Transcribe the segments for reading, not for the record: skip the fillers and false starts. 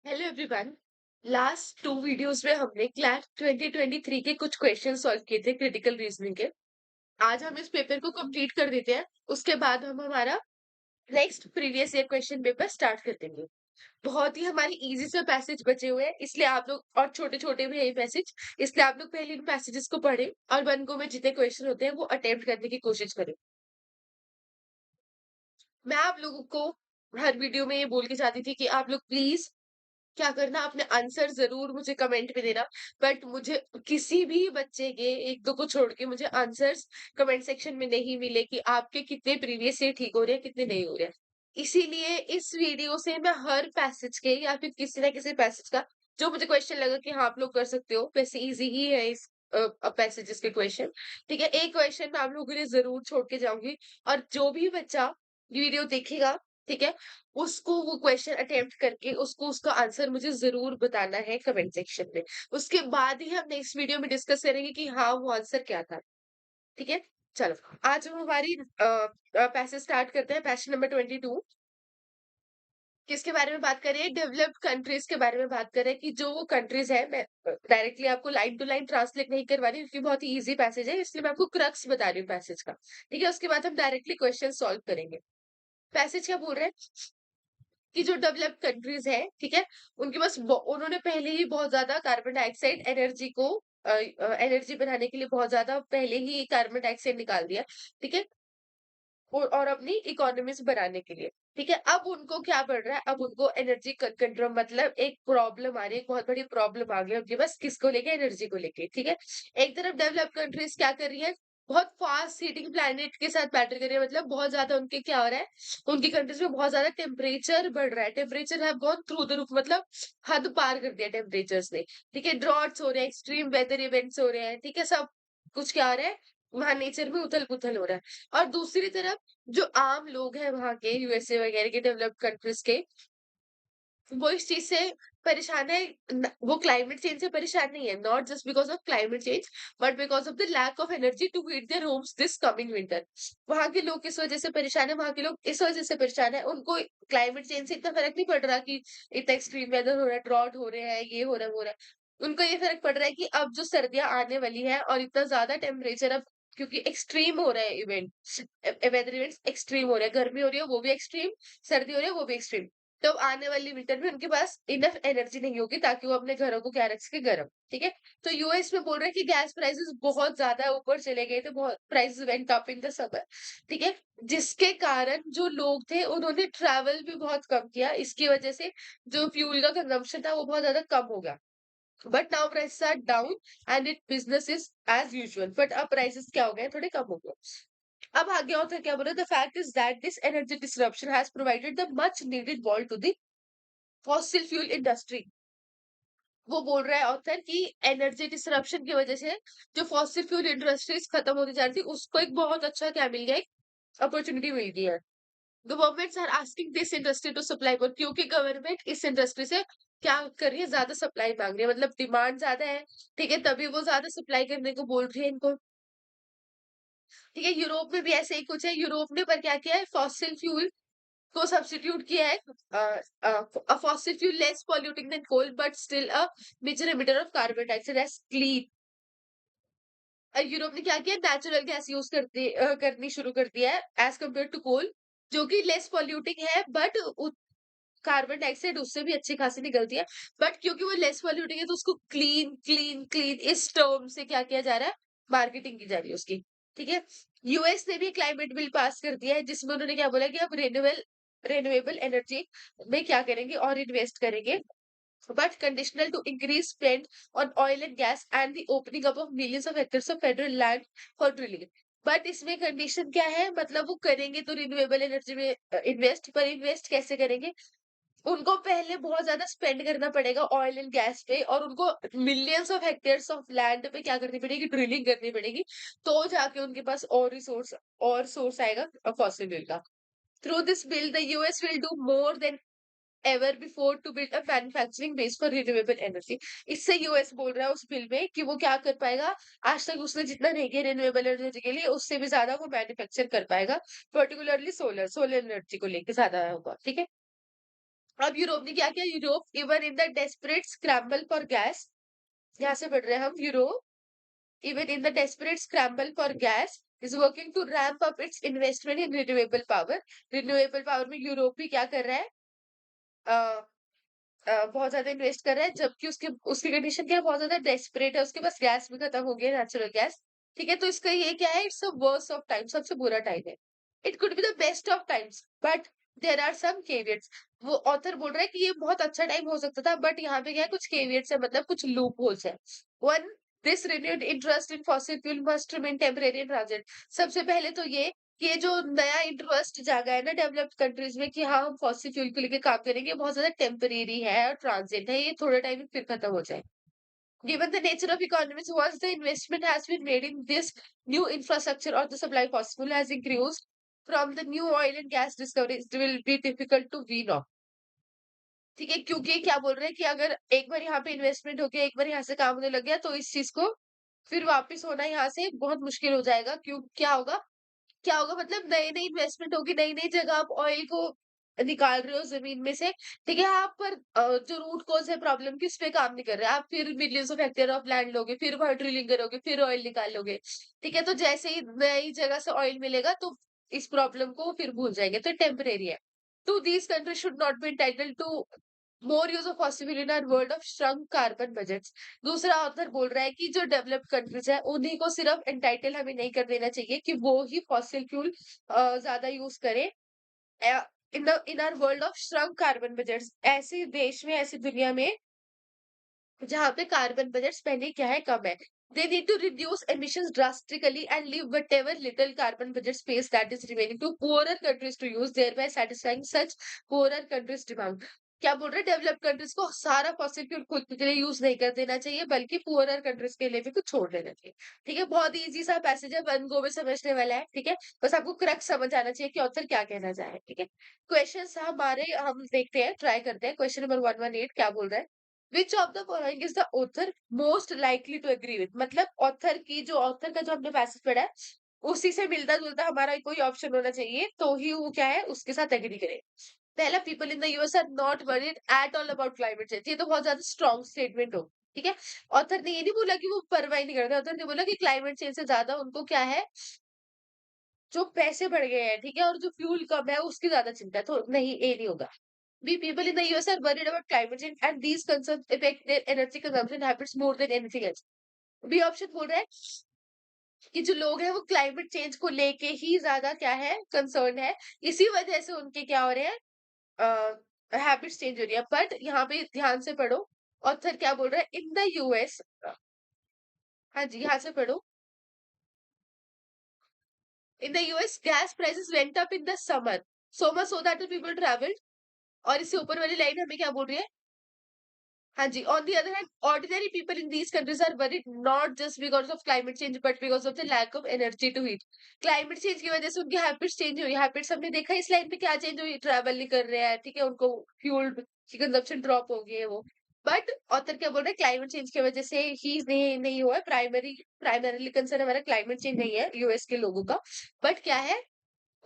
Hello everyone. Last two videos में हमने class 2023 के कुछ क्वेश्चन सॉल्व किए थे क्रिटिकल रीजनिंग के। आज हम इस पेपर को कंप्लीट कर देते हैं। उसके बाद हम हमारा next previous year question paper start कर देंगे। बहुत ही हमारे इजी से पैसेज बचे हुए हैं, इसलिए आप लोग, और छोटे छोटे भी है ये पैसेज, इसलिए आप लोग पहले इन पैसेजेस को पढ़ें और वन गो में जितने क्वेश्चन होते हैं वो अटेम्प्ट करने की कोशिश करें। मैं आप लोगों को हर वीडियो में ये बोल के जाती थी कि आप लोग प्लीज क्या करना, अपने आंसर जरूर मुझे कमेंट में देना। बट मुझे किसी भी बच्चे के एक दो को छोड़ के मुझे आंसर्स कमेंट सेक्शन में नहीं मिले कि आपके कितने प्रीवियस ईयर ठीक हो रहे हैं, कितने नहीं हो रहे हैं। इसीलिए इस वीडियो से मैं हर पैसेज के या फिर किसी ना किसी पैसेज का जो मुझे क्वेश्चन लगा कि हाँ आप लोग कर सकते हो, वैसे इजी ही है इस पैसेजेस के क्वेश्चन। ठीक है, एक क्वेश्चन मैं आप लोगों के लिए जरूर छोड़ के जाऊंगी, और जो भी बच्चा वीडियो देखेगा, ठीक है, उसको वो क्वेश्चन अटेम्प्ट करके उसको उसका आंसर मुझे ज़रूर बताना है कमेंट सेक्शन में। उसके बाद ही हम नेक्स्ट वीडियो में डिस्कस करेंगे कि हाँ, वो आंसर क्या था। ठीक है? चलो, आज हम हमारी पैसेज स्टार्ट करते हैं। पैसेज नंबर 22 किसके बारे में बात कर रहे हैं? डेवलप्ड कंट्रीज़ के बारे में बात कर रहे हैं कि जो वो कंट्रीज़ है, मैं डायरेक्टली आपको लाइन टू लाइन ट्रांसलेट नहीं करवा रही क्योंकि बहुत ही ईज़ी पैसेज है, इसलिए मैं आपको क्रक्स बता रही हूँ पैसेज का। ठीक है? उसके बाद हम डायरेक्टली क्वेश्चन सॉल्व करेंगे। पैसेज क्या बोल रहा है? कि जो डेवलप्ड कंट्रीज है, ठीक है, उनके पास उन्होंने पहले ही बहुत ज्यादा कार्बन डाइऑक्साइड एनर्जी को एनर्जी बनाने के लिए बहुत ज्यादा पहले ही कार्बन डाइऑक्साइड निकाल दिया। ठीक है, और अपनी इकोनॉमीज बनाने के लिए। ठीक है, अब उनको क्या पड़ रहा है? अब उनको एनर्जी कंट्रोल, मतलब एक प्रॉब्लम आ रही है, एक बहुत बड़ी प्रॉब्लम आ गई है उनके पास, किसको लेके? एनर्जी को लेके। ठीक है, एक तरफ डेवलप कंट्रीज क्या कर रही है? बहुत फास्ट हीटिंग प्लैनेट के साथ बैटल कर रही है, मतलब बहुत ज्यादा उनके क्या हो रहा है, उनकी कंट्रीज में बहुत ज्यादा टेम्परेचर बढ़ रहा है। टेम्परेचर है बहुत थ्रू द रूफ, मतलब हद पार कर दिया टेम्परेचर्स ने। ठीक है, ड्रॉट्स हो रहे हैं, एक्सट्रीम वेदर इवेंट्स हो रहे हैं। ठीक है, सब कुछ क्या हो रहा है, वहां नेचर में उथल पुथल हो रहा है। और दूसरी तरफ जो आम लोग हैं वहाँ के, यूएसए वगैरह के डेवलप्ड कंट्रीज के, वो इस चीज से परेशान है। वो क्लाइमेट चेंज से परेशान नहीं है, not just because of climate change, but because of the lack of energy to heat their homes this coming winter. वहां के लोग किस वजह से परेशान है? वहां के लोग इस वजह से परेशान है, उनको क्लाइमेट चेंज से इतना फर्क नहीं पड़ रहा कि इतना एक्सट्रीम वेदर हो रहा है, ड्रॉट हो रहे हैं, ये हो रहा है, वो हो रहा है। उनको ये फर्क पड़ रहा है कि अब जो सर्दियां आने वाली है और इतना ज्यादा टेम्परेचर अब, क्योंकि एक्सट्रीम हो रहा है इवेंट, वेदर इवेंट्स एक्सट्रीम हो रहा है, गर्मी हो रही है वो भी एक्सट्रीम, सर्दी हो रही है वो भी एक्सट्रीम। तो आने वाली विंटर में उनके पास इनफ एनर्जी नहीं होगी ताकि वो अपने घरों को क्या रख सके? गर्म। ठीक है, तो यूएस में बोल रहे हैं कि गैस प्राइसेस बहुत ज्यादा ऊपर चले गए थे, बहुत prices went up in the summer. ठीक है, जिसके कारण जो लोग थे उन्होंने ट्रैवल भी बहुत कम किया, इसकी वजह से जो फ्यूल का कंजम्पशन था वो बहुत ज्यादा कम हो गया। But now prices are down and it business is as usual, but अब प्राइसेस क्या हो गए? थोड़े कम हो गए। अब आगे ऑथर क्या बोल रहे हैं? The fact is that this energy disruption has provided the much needed wall to the fossil fuel industry. वो बोल रहा है ऑथर कि एनर्जी डिसरप्शन की वजह से जो फॉसिल फ्यूल इंडस्ट्रीज खत्म होती जा रही थी, उसको एक बहुत अच्छा क्या मिल गया, एक अपॉर्चुनिटी मिल गई है। Governments are asking this industry to supply more, क्योंकि गवर्नमेंट इस इंडस्ट्री से क्या कर रही है? ज्यादा सप्लाई मांग रही है, मतलब डिमांड ज्यादा है। ठीक है, तभी वो ज्यादा सप्लाई करने को बोल रही है इनको। ठीक है, यूरोप में भी ऐसे ही कुछ है। यूरोप ने पर क्या किया है? फॉसिल फ्यूल को सब्स्टिट्यूट किया है, a fossil fuel less polluting than coal but still a major emitter of carbon dioxide as clean। Europe ने क्या किया? नेचुरल गैस यूज करनी शुरू कर दिया है एज कम्पेयर टू कोल, जो कि लेस पॉल्यूटिंग है, बट कार्बन डाइऑक्साइड उससे भी अच्छी खासी निकलती है। बट क्योंकि वो लेस पॉल्यूटिंग है तो उसको क्लीन क्लीन क्लीन इस टर्म से क्या किया जा रहा है? मार्केटिंग की जा रही है उसकी। ठीक है, यूएस ने भी क्लाइमेट बिल पास कर दिया है जिसमें उन्होंने क्या बोला कि अब रिन्यूएबल एनर्जी में क्या करेंगे? और इन्वेस्ट करेंगे, but conditional to increase spend on oil and gas and the opening up of millions of hectares of federal land for drilling। But इसमें कंडीशन क्या है? मतलब वो करेंगे तो रिन्यूएबल एनर्जी में इन्वेस्ट, पर इन्वेस्ट कैसे करेंगे? उनको पहले बहुत ज्यादा स्पेंड करना पड़ेगा ऑयल एंड गैस पे, और उनको millions of hectares of land पे क्या करनी पड़ेगी? ड्रिलिंग करनी पड़ेगी, तो जाके उनके पास और रिसोर्स और सोर्स आएगा फॉसिल फ्यूल का। Through this bill the US will do more than ever before to build a manufacturing base for renewable energy. इससे यूएस बोल रहा है उस बिल में कि वो क्या कर पाएगा? आज तक उसने जितना नहीं किया रिन्यूएबल एनर्जी के लिए, उससे भी ज्यादा वो मैन्युफैक्चर कर पाएगा, पर्टिकुलरली सोलर सोलर एनर्जी को लेकर ज्यादा होगा। ठीक है, अब यूरोप ने क्या किया, Europe even in the desperate scramble for gas, यहाँ से पढ़ रहे हैं हम, Europe even in the desperate scramble for gas is working to ramp up its investment in renewable power। Renewable power में यूरोप भी क्या कर रहा है, अ, बहुत ज्यादा इन्वेस्ट कर रहा है, जबकि उसकी उसकी कंडीशन क्या है, बहुत ज्यादा डेस्परेट है, उसके पास गैस भी खत्म हो गया, नेचुरल गैस। ठीक है, तो इसका ये क्या है, it's a worst of time, सबसे बुरा टाइम है। It could be the best of times but there are some caveats. वो ऑथर बोल रहा है कि ये बहुत अच्छा टाइम हो सकता था, बट यहाँ पे क्या है, कुछ केवियट्स है, मतलब कुछ लूप होल्स है। One, this renewed interest in fossil fuel must remain temporary and transient. सबसे पहले तो ये जो नया इंटरेस्ट जागा है ना डेवलप्ड कंट्रीज में कि हाँ हम फॉसिल फ्यूल को लेके काम करेंगे, बहुत ज्यादा टेम्परेरी है और ट्रांजिएंट है, ये थोड़ा टाइम में फिर खत्म हो जाए। Given the nature of economies, once the investment has been made in this new infrastructure or the supply possible has increased from the new oil and gas discoveries, it will be difficult to wean off। ठीक है, क्योंकि क्या बोल रहे हैं कि अगर एक बार यहाँ पे इन्वेस्टमेंट हो गया, एक बार यहाँ से काम होने लग गया, तो इस चीज को फिर वापस होना यहाँ से बहुत मुश्किल हो जाएगा। क्यों, क्या होगा, मतलब नई नई इन्वेस्टमेंट होगी, नई नई जगह आप ऑयल को निकाल रहे हो जमीन में से। ठीक है, आप पर जो रूट कॉज है प्रॉब्लम की, उस पे काम नहीं कर रहे, आप फिर millions of hectare of land लोगे, फिर वहां ड्रिलिंग करोगे, फिर ऑयल निकाल लोगे। ठीक है, तो जैसे ही नई जगह से ऑयल मिलेगा तो इस प्रॉब्लम को फिर भूल जाएंगे, तो टेम्परेरी है। तो these country should not be entitled to more use of fossil fuel in our world of shrunk carbon budgets. दूसरा ऑथर बोल रहा है कि जो डेवलप्ड कंट्रीज है उन्हीं को सिर्फ एंटाइटल हमें नहीं कर देना चाहिए कि वो ही फॉसिल फ्यूल ज्यादा यूज करें। In our world of shrunk carbon budgets, ऐसे देश में, ऐसी दुनिया में जहाँ पे कार्बन बजट्स पहले क्या है, कम है। They need to reduce emissions drastically and leave whatever little carbon budget space that is remaining to poorer countries to use, thereby satisfying such poorer countries demand। क्या बोल रहे हैं, डेवलप्ड कंट्रीज को सारा फॉसिल फ्यूल खुद के लिए use नहीं कर देना चाहिए, बल्कि पुअरर कंट्रीज के लिए भी कुछ छोड़ देना चाहिए। ठीक है, बहुत इजी सा पैसेज है, वन गो में समझने वाला है। ठीक है, बस आपको क्रक्स समझ आना चाहिए कि ऑथर क्या कहना चाहे। ठीक है, क्वेश्चंस हमारे हम देखते हैं, ट्राई करते हैं। क्वेश्चन नंबर 118 क्या बोल रहा है, which of the following is the author most likely to agree with. मतलब ऑथर का जो हमने पैसेज पढ़ा है उसी से मिलता जुलता हमारा कोई ऑप्शन होना चाहिए, तो ही वो क्या है, उसके साथ एग्री करे। पहला, people in the US are not worried at all about climate change. ये तो बहुत ज्यादा स्ट्रॉन्ग स्टेटमेंट हो। ठीक है, ऑथर ने ये नहीं बोला कि वो परवाह ही नहीं करते, ऑथर ने बोला कि क्लाइमेट चेंज से ज्यादा उनको क्या है, जो पैसे बढ़ गए हैं, ठीक है, और जो फ्यूल कम है उसकी ज्यादा चिंता है, तो नहीं, ये नहीं होगा। We people in the US are worried about climate change and these concerns affect their energy consumption habits more than anything else। B option बोल रहा है कि जो लोग हैं वो क्लाइमेट चेंज को लेके ही ज्यादा क्या है, कंसर्न है, इसी वजह से उनके क्या हो रहे हैं, हैबिट्स चेंज हो रही है। बट यहाँ पे ध्यान से पढ़ो, ऑथर क्या बोल रहा है, इन द यूएस, हाँ जी, यहाँ से पढ़ो, इन the US gas prices went up in the summer so much so that the people travelled. और इससे ऊपर वाली लाइन हमें क्या बोल रही है, हाँ जी, on the other hand ordinary people in these countries are worried not just because of climate change but because of the lack of energy to heat. Climate change की वजह से उनकी हैबिट्स चेंज हुई, हैबिट्स हमने देखा इस line पे क्या चेंज हुई, ट्रैवल नहीं कर रहे हैं, ठीक है, उनको फ्यूल की कंजप्शन ड्रॉप हो गई है वो। बट ऑथर क्या बोल रहे हैं, क्लाइमेट चेंज की वजह से ही नहीं हुआ है, प्राइमरीली कंसर्न हमारा क्लाइमेट चेंज नहीं है यूएस के लोगों का, बट क्या है,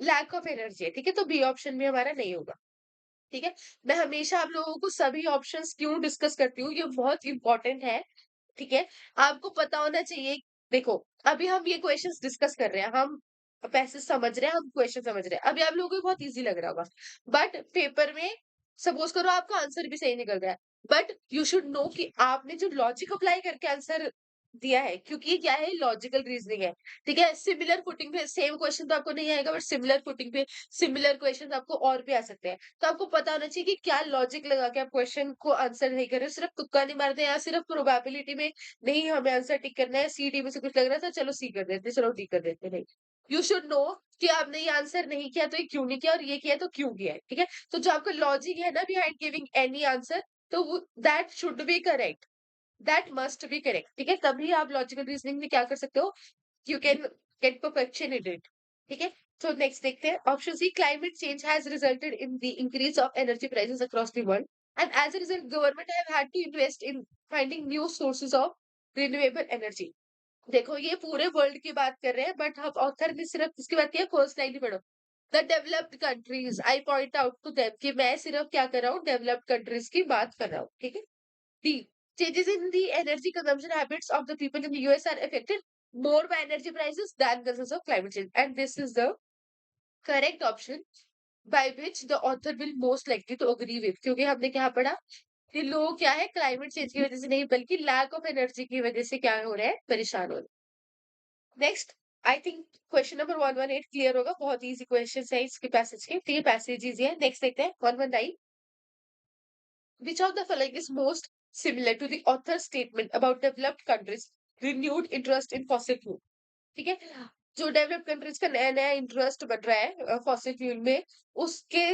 लैक ऑफ एनर्जी है। ठीक है, तो बी ऑप्शन भी हमारा नहीं होगा। ठीक है, मैं हमेशा आप लोगों को सभी ऑप्शंस क्यों डिस्कस करती हूँ, ये बहुत इंपॉर्टेंट है। ठीक है, आपको पता होना चाहिए। देखो, अभी हम ये क्वेश्चंस डिस्कस कर रहे हैं, हम पैसेज समझ रहे हैं, हम क्वेश्चन समझ रहे हैं, अभी आप लोगों को बहुत इजी लग रहा होगा, बट पेपर में सपोज करो आपका आंसर भी सही निकल रहा है, बट यू शुड नो कि आपने जो लॉजिक अप्लाई करके आंसर दिया है, क्योंकि ये क्या है, लॉजिकल रीजनिंग है। ठीक है, सिमिलर फुटिंग पे सेम क्वेश्चन तो आपको नहीं आएगा, बट सिमिलर फुटिंग पे सिमिलर क्वेश्चन आपको और भी आ सकते हैं। तो आपको पता होना चाहिए कि क्या लॉजिक लगा के आप क्वेश्चन को आंसर नहीं कर रहे हो, सिर्फ तुक्का नहीं मारते या सिर्फ प्रोबेबिलिटी में नहीं हमें आंसर टिक करना है, सी डी में से कुछ लग रहा था चलो सी कर देते, चलो डी कर देते, नहीं। यू शुड नो कि आपने ये आंसर नहीं किया तो ये क्यों नहीं किया, और ये किया तो क्यों किया है। ठीक है, तो जो आपका लॉजिक है ना बिहाइंड गिविंग एनी आंसर, तो that should be correct, that must be correct. ठीक है, तभी आप लॉजिकल रीजनिंग में क्या कर सकते हो, you can get perfection in it. ठीक है, so नेक्स्ट देखते हैं, option C, climate change has resulted in the increase of energy prices across the world and as a result government have had to invest in finding new sources of renewable energy. देखो, ये पूरे world की बात कर रहे हैं, but हम author ने सिर्फ इसकी बात किया, फर्स्ट लाइन ही पढ़ो, the developed countries, I point out to them कि मैं सिर्फ क्या कर रहा हूँ, डेवलप्ड कंट्रीज की बात कर रहा हूँ, ठीक है। D, changes in the energy consumption habits of the people in the US are affected more by energy prices than the causes of climate change, and this is the correct option by which the author will most likely to agree with, क्योंकि हमने क्या पढ़ा कि लोग क्या है, climate change की वजह से नहीं बल्कि लैक ऑफ एनर्जी की वजह से क्या हो रहे हैं, परेशान हो रहे हैं। Next, I think question number 118 clear होगा, बहुत इजी क्वेश्चन है इसके पैसेज के, ठीक है, पैसेज इजी है। नेक्स्ट देखते हैं 119, which of the following is most similar to the author's statement about developed countries renewed interest in fossil fuel, ठीक है। जो डेवलप्ड कंट्रीज का नया नया इंटरेस्ट बढ़ रहा है फॉसिल फ्यूल में, उसके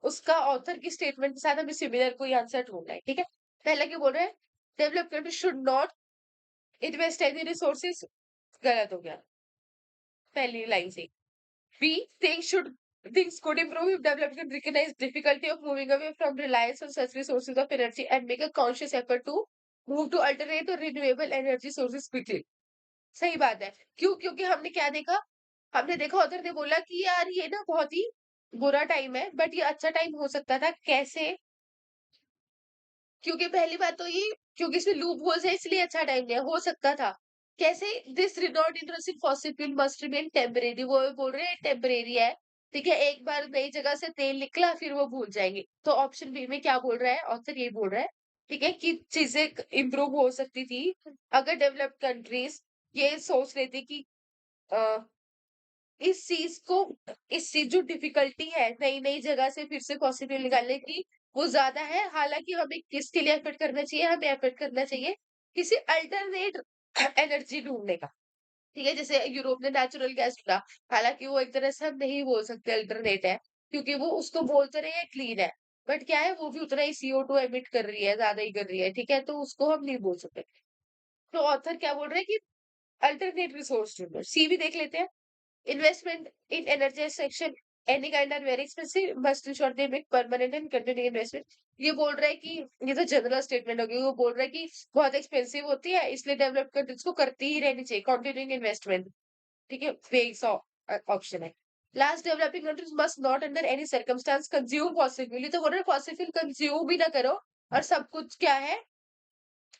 उसका ऑथर की स्टेटमेंट के साथ हमें सिमिलर कोई आंसर ढूंढना है, ठीक है। पहला क्या बोल रहे हैं, developed country should not invest any resources, गलत हो गया पहली लाइन से। B, things should things could improve if developed countries recognize difficulty of moving away from reliance on such resources of energy and make a conscious effort to move to alternate or renewable energy sources quickly। सही बात है। क्यों? क्योंकि हमने क्या देखा, हमने देखा ऑथर ने बोला कि यार ये ना बहुत ही बुरा टाइम है, बट ये अच्छा टाइम हो सकता था। कैसे? क्योंकि पहली बात तो ये, क्योंकि इसमें लूप होल्स है इसलिए अच्छा टाइम है, हो सकता था। कैसे? This renewed interest in fossil fuel must remain temporary, वो बोल रहे हैं टेम्परेरी है, ठीक है, एक बार नई जगह से तेल निकला फिर वो भूल जाएंगे। तो ऑप्शन बी में क्या बोल रहा है ऑथर, ये बोल रहा है, ठीक है, कि चीजें इम्प्रूव हो सकती थी अगर डेवलप्ड कंट्रीज ये सोच रहे थे कि इस चीज को, इस चीज जो डिफिकल्टी है नई नई जगह से फिर से पॉसिबल निकालने की, वो ज्यादा है। हालांकि हमें किसके लिए एफर्ट करना चाहिए, हमें एफर्ट करना चाहिए किसी अल्टरनेट एनर्जी ढूंढने का, ठीक है। जैसे यूरोप ने नेचुरल गैस ढूंढा, हालांकि वो एक तरह से हम नहीं बोल सकते अल्टरनेट है, क्योंकि वो उसको बोलते रहे क्लीन है, बट क्या है वो भी उतना ही CO2 एमिट कर रही है, ज्यादा ही कर रही है, ठीक है, तो उसको हम नहीं बोल सकते। तो ऑथर क्या बोल रहे हैं कि अल्टरनेट रिसोर्स ढूंढो। सी भी देख लेते हैं, investment in energy section any kind are very expensive must ensure they make permanent and continuing investment। ये बोल रहा है कि ये तो जनरल स्टेटमेंट होगी, वो बोल रहा है कि बहुत एक्सपेंसिव होती है इसलिए डेवलप कंट्रीज को करती ही रहनी चाहिए कंटिन्यूइंग इन्वेस्टमेंट, ठीक है, वेग ऑप्शन है। Last, developing countries must not under any circumstance consume fossil fuel, तो बोल रहे फॉसिल फ्यूल कंज्यूम भी ना करो, और सब कुछ क्या है,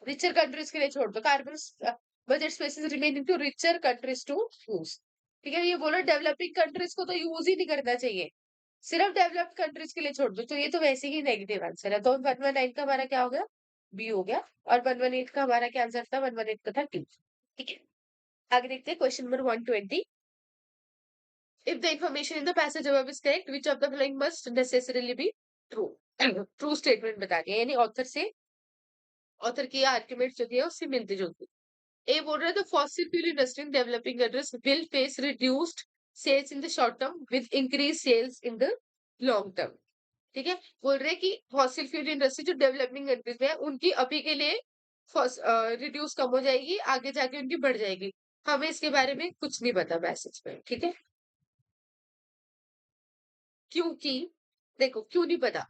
रिचर कंट्रीज के लिए छोड़ दो। Carbon budget space is remaining to richer countries to use, ठीक है। ये बोलो डेवलपिंग कंट्रीज को तो यूज ही नहीं करना चाहिए, सिर्फ डेवलप्ड कंट्रीज के लिए छोड़ दो, तो ये तो वैसे ही नेगेटिव आंसर है। तो 119 का हमारा क्या हो गया, बी हो गया, और 118 का हमारा क्या आंसर था, 118 का था टी, ठीक है। आगे देखते हैं question number 120, if the information in the passage above is correct which of the following must necessarily be true. True statement बतानी है, यानी ऑथर से, ऑथर की आर्गुमेंट जो थी उससे मिलती जुलती। A बोल रहा है, the fossil fuel industry in developing countries will face reduced sales in the short term with increased sales in the long term, ठीक है। बोल रहे हैं कि फॉसिल फ्यूल इंडस्ट्री जो डेवलपिंग कंट्रीज में है उनकी अभी के लिए रिड्यूस कम हो जाएगी, आगे जाके उनकी बढ़ जाएगी। हमें इसके बारे में कुछ नहीं पता मैसेज में, ठीक है। क्योंकि देखो क्यों नहीं पता,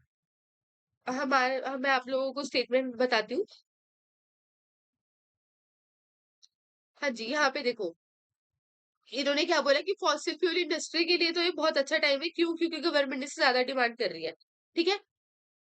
हमारे मैं आप लोगों को स्टेटमेंट बताती हूँ। हाँ जी, यहाँ पे देखो, इन्होंने क्या बोला कि फॉसिल फ्यूल इंडस्ट्री के लिए तो ये बहुत अच्छा टाइम है। क्यों? क्योंकि गवर्नमेंट इससे ज्यादा डिमांड कर रही है, ठीक है।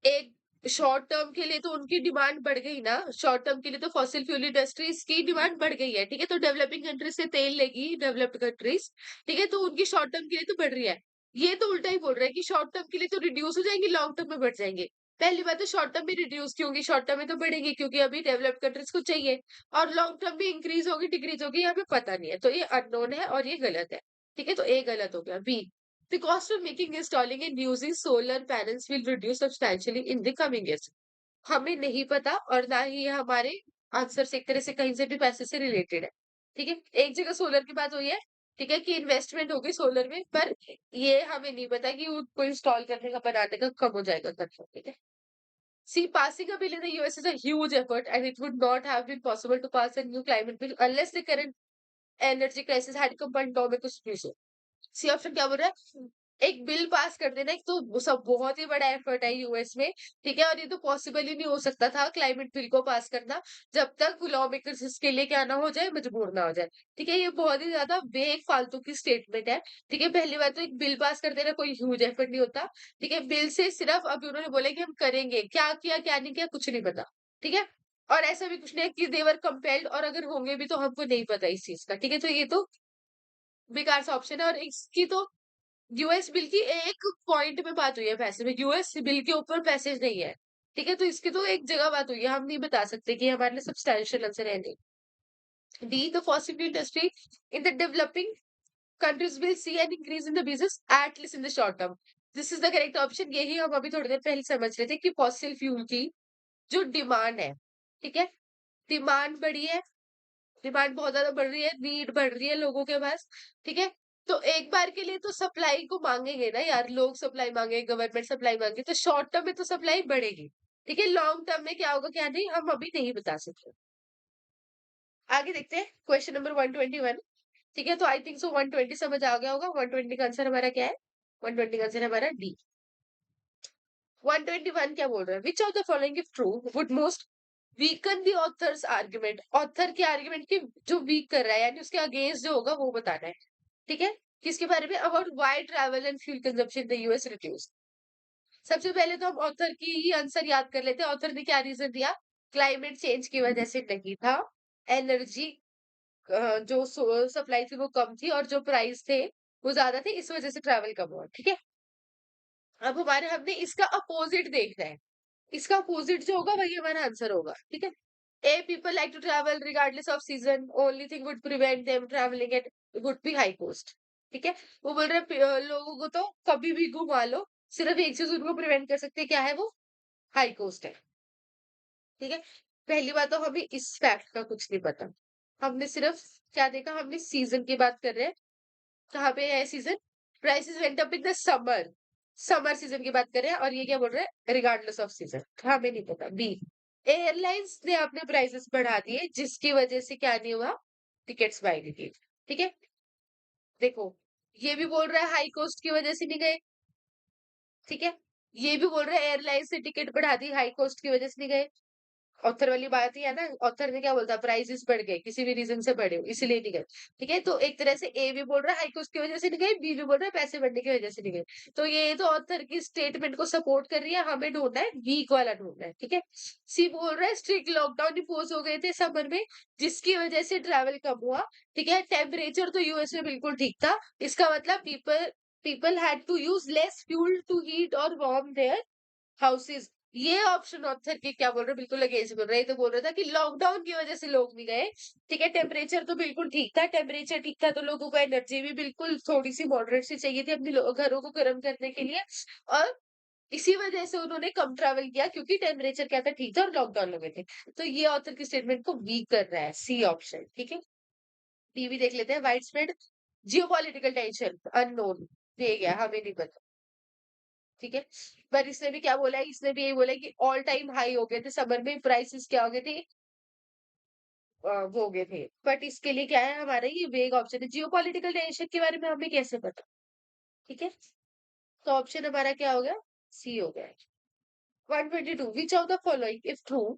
एक शॉर्ट टर्म के लिए तो उनकी डिमांड बढ़ गई ना, शॉर्ट टर्म के लिए तो फॉसिल फ्यूल इंडस्ट्रीज की डिमांड बढ़ गई है, ठीक है। तो डेवलपिंग कंट्रीज से तेल लेगी डेवलप्ड कंट्रीज, ठीक है, तो उनकी शॉर्ट टर्म के लिए तो बढ़ रही है। ये तो उल्टा ही बोल रहा है कि शॉर्ट टर्म के लिए तो रिड्यूस हो जाएंगी, लॉन्ग टर्म में बढ़ जाएंगे। पहली बात तो शॉर्ट टर्म में रिड्यूस क्यों होंगी, शॉर्ट टर्म में तो बढ़ेंगे क्योंकि अभी डेवलप्ड कंट्रीज को चाहिए, और लॉन्ग टर्म में इंक्रीज होगी डिक्रीज होगी, यहाँ पे पता नहीं है, तो ये अननोन है और ये गलत है, ठीक है। तो ए गलत हो गया। B, the cost of making, installing and using solar panels will reduce substantially in the coming years। हमें नहीं पता और ना ही ये हमारे आंसर से एक तरह से कहीं से भी पैसे से रिलेटेड है, ठीक है। एक जगह सोलर की बात हुई है, ठीक है, कि इन्वेस्टमेंट होगी सोलर में, पर ये हमें नहीं पता कि उनको इंस्टॉल करने का बनाने का कब हो जाएगा खर्चा, ठीक है। See, passing a bill in the US is a huge effort, and it would not have been possible to pass a new climate bill unless the current energy crisis had come economic solution। C option क्या बोल रहा है, एक bill pass कर देना, एक तो वो सब बहुत ही बड़ा एफर्ट है यूएस में, ठीक है? और ये तो पॉसिबल ही नहीं हो सकता था क्लाइमेट बिल को पास करना, जब तक लॉ मेकर्स इसके लिए क्या ना हो जाए, मजबूर ना हो जाए, ठीक है? ये बहुत ही ज़्यादा वेग फालतू की स्टेटमेंट है, ठीक है? पहली बात तो एक बिल पास कर देना कोई ह्यूज एफर्ट नहीं होता, ठीक है? बिल से सिर्फ अभी उन्होंने बोला कि हम करेंगे, क्या किया, क्या नहीं किया, कुछ नहीं पता, ठीक है? और ऐसा भी कुछ नहीं है कि दे वर कंपेल्ड, और अगर होंगे भी तो हमको नहीं पता इस चीज़ का, ठीक है? तो ये तो बेकार सा ऑप्शन है, और इसकी तो यूएस बिल की एक पॉइंट में बात हुई है पैसे में, यूएस बिल के ऊपर पैसेज नहीं है, ठीक है? तो इसकी तो एक जगह बात हुई है, हम नहीं बता सकते कि हमारे लिए सब्सटैंशियल आंसर है नहीं। D, the fossil fuel industry in the developing countries will see an increase in the business at least in the short term. This is the correct option. यही हम अभी थोड़ी देर पहले समझ रहे थे कि फॉसिल फ्यूल की जो डिमांड है, ठीक है? डिमांड बढ़ी है, डिमांड बहुत ज़्यादा बढ़ रही है, नीड बढ़ रही है लोगों के पास, ठीक है? तो एक बार के लिए तो सप्लाई को माँगेंगे ना यार, लोग सप्लाई माँगे, गवर्नमेंट सप्लाई माँगे, तो शॉर्ट टर्म में तो सप्लाई बढ़ेगी, ठीक है? लॉन्ग टर्म में क्या होगा, क्या नहीं, हम अभी नहीं बता सकते। आगे देखते हैं क्वेश्चन नंबर 121, ठीक है? तो आई थिंक सो 120 समझ आ गया होगा, 120 का आंसर हमारा क्या है? 120 का आंसर है हमारा डी। 121 क्या बोल रहा है? Which of the following if true would most weaken the author's argument? Author के आर्गुमेंट की जो वीक कर रहा है, यानी उसके अगेंस्ट जो होगा वो बताना है। ठीक है? किसके बारे में? About why travel and fuel consumption in the US reduce. सबसे पहले तो हम ऑथर की ही आंसर याद कर लेते हैं। ऑथर ने क्या रीजन दिया? क्लाइमेट चेंज की वजह से नहीं था। एनर्जी जो सप्लाई थी वो कम थी, और जो प्राइस थे वो ज्यादा थे, इस वजह से ट्रैवल कम हुआ। ठीक है? अब हमारे हमने इसका अपोजिट देखना है। इसका अपोजिट जो होगा वही हमारा आंसर होगा। ठीक है? A people like to travel regardless of season, only thing would prevent them travelling it would be high cost. ठीक है? वो बोल रहे हैं लोगों को तो कभी भी घुमा लो, सिर्फ एक चीज उनको प्रिवेंट कर सकती है, क्या है वो? हाई कॉस्ट है। ठीक है? पहली बात तो हमें इस फैक्ट का कुछ नहीं पता। हमने सिर्फ क्या देखा? हमने सीजन की बात कर रहे हैं। कहाँ पे है season? Prices went up in the summer. Summer season की बात कर रहे हैं, और ये क्या बोल रहे हैं? Regardless of season. हमें नहीं पता। बी, एयरलाइंस ने अपने प्राइसेस बढ़ा दिए, जिसकी वजह से क्या नहीं हुआ? टिकट्स बाय नहीं की। ठीक है? देखो, ये भी बोल रहा है हाई कॉस्ट की वजह से नहीं गए। ठीक है? ये भी बोल रहा है एयरलाइंस से टिकट बढ़ा दी, हाई कॉस्ट की वजह से नहीं गए। ऑथर वाली बात ही है ना, ऑथर ने क्या बोलता? प्राइसेस बढ़ गए, किसी भी रीजन से बढ़े हो, इसीलिए नहीं गए। ठीक है? तो एक तरह से ए भी बोल रहा है हाई कॉस्ट की वजह से नहीं गए, बी भी बोल रहा है पैसे बढ़ने की वजह से नहीं गए। तो ये तो ऑथर की स्टेटमेंट को सपोर्ट कर रही है, हमें ढूंढना है, वीक वाला ढूंढना है। ठीक है? सी बोल रहा है स्ट्रिक्ट लॉकडाउन इम्पोज हो गए थे समर में, जिसकी वजह से ट्रैवल कम हुआ। ठीक है? टेम्परेचर तो यूएस में बिल्कुल ठीक था, इसका मतलब people people had to use less fuel to heat और वार्म देयर हाउसेस। ये ऑप्शन ऑथर के क्या बोल रहे हैं? बिल्कुल अगेंस्ट बोल रहे हैं। ये तो बोल रहा था कि लॉकडाउन की वजह से लोग नहीं गए। ठीक है? टेम्परेचर तो बिल्कुल ठीक था, टेम्परेचर ठीक था तो लोगों को एनर्जी भी बिल्कुल थोड़ी सी मॉडरेट सी चाहिए थी अपने घरों को गर्म करने के लिए, और इसी वजह से उन्होंने कम ट्रैवल किया, क्योंकि टेम्परेचर क्या था? ठीक था, और लॉकडाउन लगे थे। तो ये ऑथर की स्टेटमेंट को वीक कर रहा है, सी ऑप्शन। ठीक है? टीवी देख लेते हैं। Wide spread geopolitical tension unknown, ये गया, हमें नहीं पता। ठीक है? पर इसने भी क्या बोला है? इसने भी यही बोला है कि ऑल टाइम हाई हो गए थे समर में, प्राइसेस क्या हो गए थे? वो हो गए थे। बट इसके लिए क्या है हमारा? ये वेग ऑप्शन है। जियोपॉलिटिकल टेंशन के बारे में हमें कैसे पता? ठीक है? तो ऑप्शन हमारा क्या हो गया? सी हो गया। 122, which of the following if true,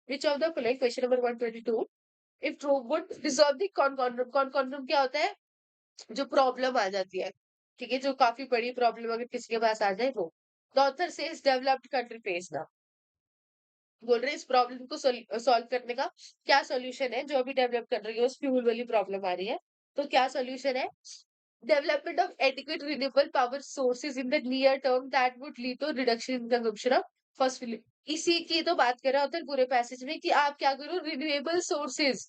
which of the following, question number 122, if true would resolve the conundrum? conundrum क्या होता है? जो प्रॉब्लम आ जाती है, ठीक है? जो काफी बड़ी प्रॉब्लम अगर किसी के पास आ जाए, वो the author says developed country face ना। बोल रहे हैं इस प्रॉब्लम को सॉल्व करने का क्या सॉल्यूशन है? जो अभी डेवलप कर रही है उस फ्यूल वाली प्रॉब्लम आ रही है, तो क्या सॉल्यूशन है? Development of adequate renewable power sources in the near term that would lead to reduction in consumption of fossil. इसी की तो बात कर रहा होता है पूरे पैसेज में, कि आप क्या करो? रिन्यूएबल सोर्सेज,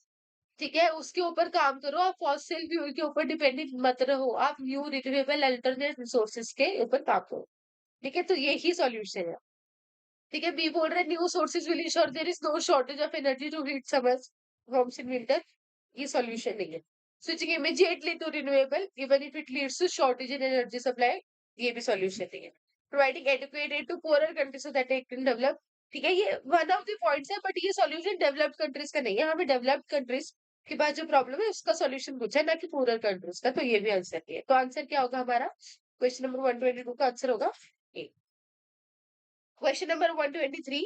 ठीक है, उसके ऊपर काम करो, आप फॉसिल फ्यूल के ऊपर डिपेंडेंट मत रहो, आप न्यू रिन्यूएबल अल्टरनेट रिसोर्सेज के ऊपर काम करो। ठीक है? तो यही सॉल्यूशन है। ठीक है? बी बोल रहे हैं new sources will ensure there is no shortage of energy to heat summers homes in winter. ये सॉल्यूशन नहीं है। Switching immediately to renewable even if it leads to shortage in energy supply, ये भी solution नहीं है। Providing adequate aid to poorer countries so that they can develop. ठीक है? ये वन ऑफ द पॉइंट्स है, बट ये सॉल्यूशन डेवलप्ड कंट्रीज का नहीं है। हमें डेवलप्ड कंट्रीज के पास जो प्रॉब्लम है उसका सॉल्यूशन पूछा है, ना कि पुअरर कंट्रीज का। तो ये भी आंसर नहीं है। तो आंसर क्या होगा हमारा? क्वेश्चन नंबर 122 का आंसर होगा A. Question number 123,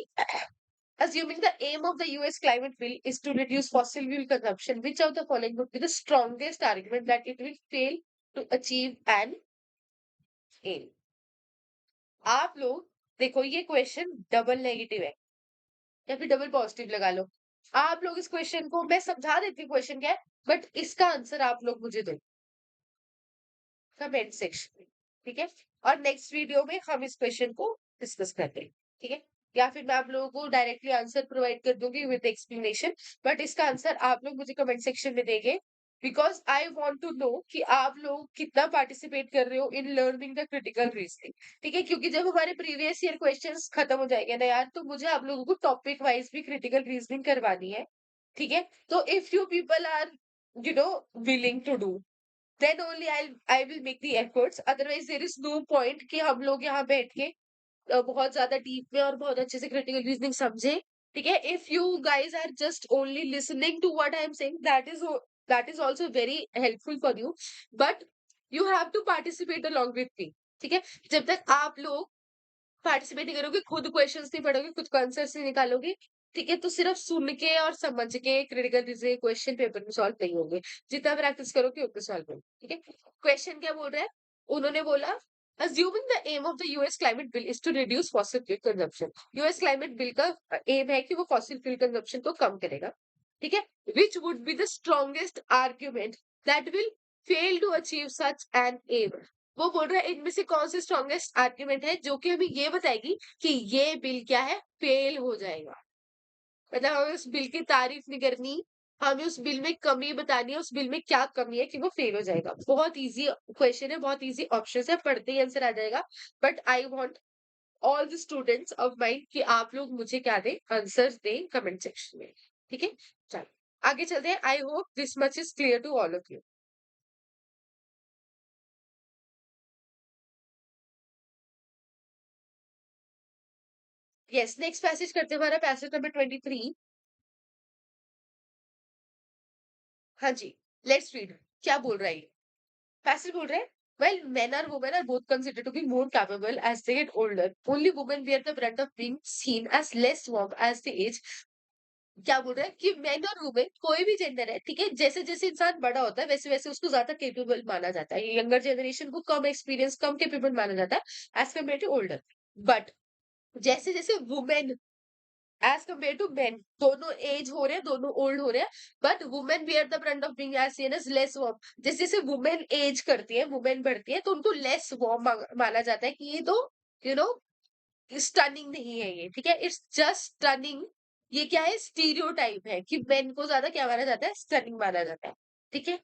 assuming the aim of the US climate bill is to reduce fossil fuel consumption, which of the following would be the strongest argument that it will fail to achieve an aim? आप लोग देखो, ये question double negative है या फिर double positive लगा लो। आप लोग इस क्वेश्चन को, मैं समझा देती हूँ क्वेश्चन क्या है, बट इसका आंसर आप लोग मुझे दो कमेंट सेक्शन में, ठीक है? और नेक्स्ट वीडियो में हम इस क्वेश्चन को डिस्कस करते हैं, ठीक है? या फिर मैं आप लोगों को डायरेक्टली आंसर प्रोवाइड कर दूंगी विद एक्सप्लेनेशन, बट इसका आंसर आप लोग मुझे कमेंट सेक्शन में देंगे, because I want to know कि आप लोग कितना पार्टिसिपेट कर रहे हो in learning the critical reasoning, ठीक है? क्योंकि जब हमारे प्रीवियस ईयर क्वेश्चंस खत्म हो जाएंगे ना यार, तो मुझे आप लोगों को टॉपिक वाइज भी क्रिटिकल रीजनिंग करवानी है, ठीक है? तो if you people are willing to do, then only I will make the efforts, otherwise there is no point कि हम लोग यहाँ बैठ के बहुत ज्यादा डीप में और बहुत अच्छे से क्रिटिकल रीजनिंग समझे, ठीक है? If you guys are just only listening to what I am saying, that is also very helpful for you, but you have to participate along with me, ठीक है? जब तक आप लोग पार्टिसिपेट नहीं करोगे, खुद क्वेश्चंस नहीं पढ़ोगे, खुद को आंसर्स नहीं निकालोगे, ठीक है? तो सिर्फ सुन के और समझ के क्रिटिकल रीजनिंग क्वेश्चन पेपर में सॉल्व नहीं होंगे। जितना प्रैक्टिस करोगे उतना सॉल्व होंगे, ठीक है? क्वेश्चन क्या बोल रहा है? उन्होंने बोला, assuming the aim of the US climate bill is to reduce fossil fuel consumption, US climate bill का एम है कि वो fossil fuel consumption को कम करेगा, ठीक है? which would be the strongest argument that will fail to achieve such an aim? वो बोल रहा है इनमें से कौन सी स्ट्रॉन्गेस्ट आर्ग्यूमेंट है जो कि हमें ये बताएगी कि ये बिल क्या है, फेल हो जाएगा। मतलब हमें उस बिल की तारीफ नहीं करनी, हमें उस बिल में कमी बतानी है, उस बिल में क्या कमी है कि वो फेल हो जाएगा। बहुत इजी क्वेश्चन है, बहुत इजी ऑप्शन है, पढ़ते ही आंसर आ जाएगा। But I want all the students of mind कि आप लोग मुझे क्या दें, आंसर दें कमेंट सेक्शन में, ठीक है? चलो आगे चलते हैं। I hope this much is clear to all of you. Yes, next passage करते हैं, हमारा पैसेज नंबर 23। हाँ जी, लेट्स रीड। क्या बोल रहा है ये? पैसेज बोल रहा है, well, men or women are both considered to be more capable as they get older. Only women bear the brunt of being seen as less warm as they age. क्या बोल रहा है कि मेन और women कोई भी gender है, ठीक है? जैसे जैसे इंसान बड़ा होता है वैसे वैसे उसको ज्यादा केपेबल माना जाता है। यंगर जनरेशन को कम एक्सपीरियंस, कम केपेबल माना जाता है as compare to older. But जैसे जैसे women as compare to men, दोनों एज हो रहे हैं, दोनों ओल्ड हो रहे हैं, but women bear the brunt of being age seen as less warm. जैसे जैसे वुमेन एज करती है, वुमेन बढ़ती है, तो उनको लेस वार्म माना जाता है कि ये तो यू नो स्टनिंग नहीं है ये, ठीक है? It's just stunning. ये क्या है? स्टीरियोटाइप है कि मेन को ज्यादा क्या माना जाता है? स्टनिंग माना जाता है, ठीक है?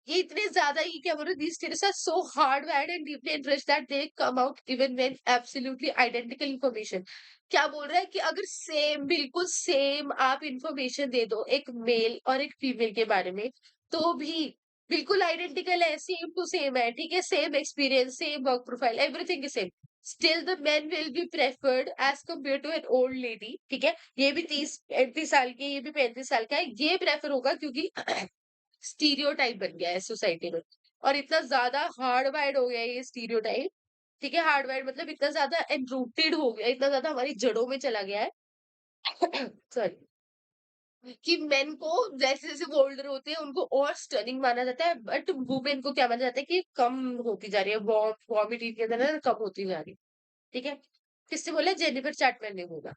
ये इतने ज्यादा ही क्या बोल रहे, these theories are so hardwired and deeply entrenched that they come out even when absolutely identical information। क्या बोल रहा है कि अगर सेम, बिल्कुल सेम आप इंफॉर्मेशन दे दो एक मेल और एक फीमेल के बारे में, तो भी बिल्कुल आइडेंटिकल है, सेम टू सेम है, ठीक है? Same experience, same work profile, everything is same, still the man will be preferred as compare to an old lady, ठीक है? ये भी 30-35 साल की, ये भी 35 साल का है, ये प्रेफर होगा क्योंकि स्टीरियोटाइप बन गया है सोसाइटी में। और इतना ज्यादा हार्डवायर्ड हो गया है ये स्टीरियोटाइप, ठीक है? हार्डवायर्ड मतलब इतना ज्यादा एनरूटेड हो गया, इतना ज्यादा हमारी जड़ों में चला गया है सॉरी, कि मेन को जैसे जैसे वो ओल्डर होते हैं उनको और स्टनिंग माना जाता है, बट वुमेन को क्या माना जाता है कि कम होती जा रही है, वॉमिटिंग के अंदर कम होती जा रही है, ठीक है? किसने बोला? जेनिफर चैटमैन ने बोला।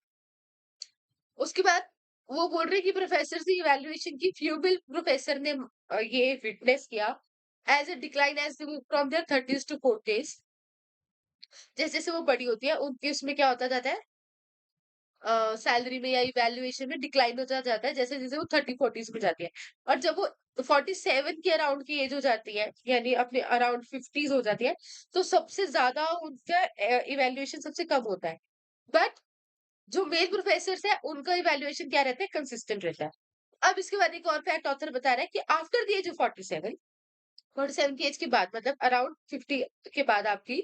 उसके बाद वो बोल रहे कि प्रोफेसर की इवैल्यूएशन की फ्यूबल प्रोफेसर ने ये विटनेस किया as a decline age from their 30s to 40s। जैसे जैसे वो बड़ी होती है उनके उसमें क्या होता जाता है, सैलरी में या इवैल्यूएशन में डिक्लाइन होता जाता है जैसे जैसे वो 30-40s में जाती है। और जब वो 47 के अराउंड की एज हो जाती है, यानी अपने अराउंड 50s हो जाती है, तो सबसे ज्यादा उनका इवैल्यूएशन सबसे कम होता है। बट जो मेल प्रोफेसर्स है उनका इवैल्यूएशन क्या रहता है? कंसिस्टेंट रहता है। अब इसके बाद एक और फैक्ट ऑथर बता रहा है कि आफ्टर द एज ऑफ 47 की एज के बाद, मतलब अराउंड 50 के बाद आपकी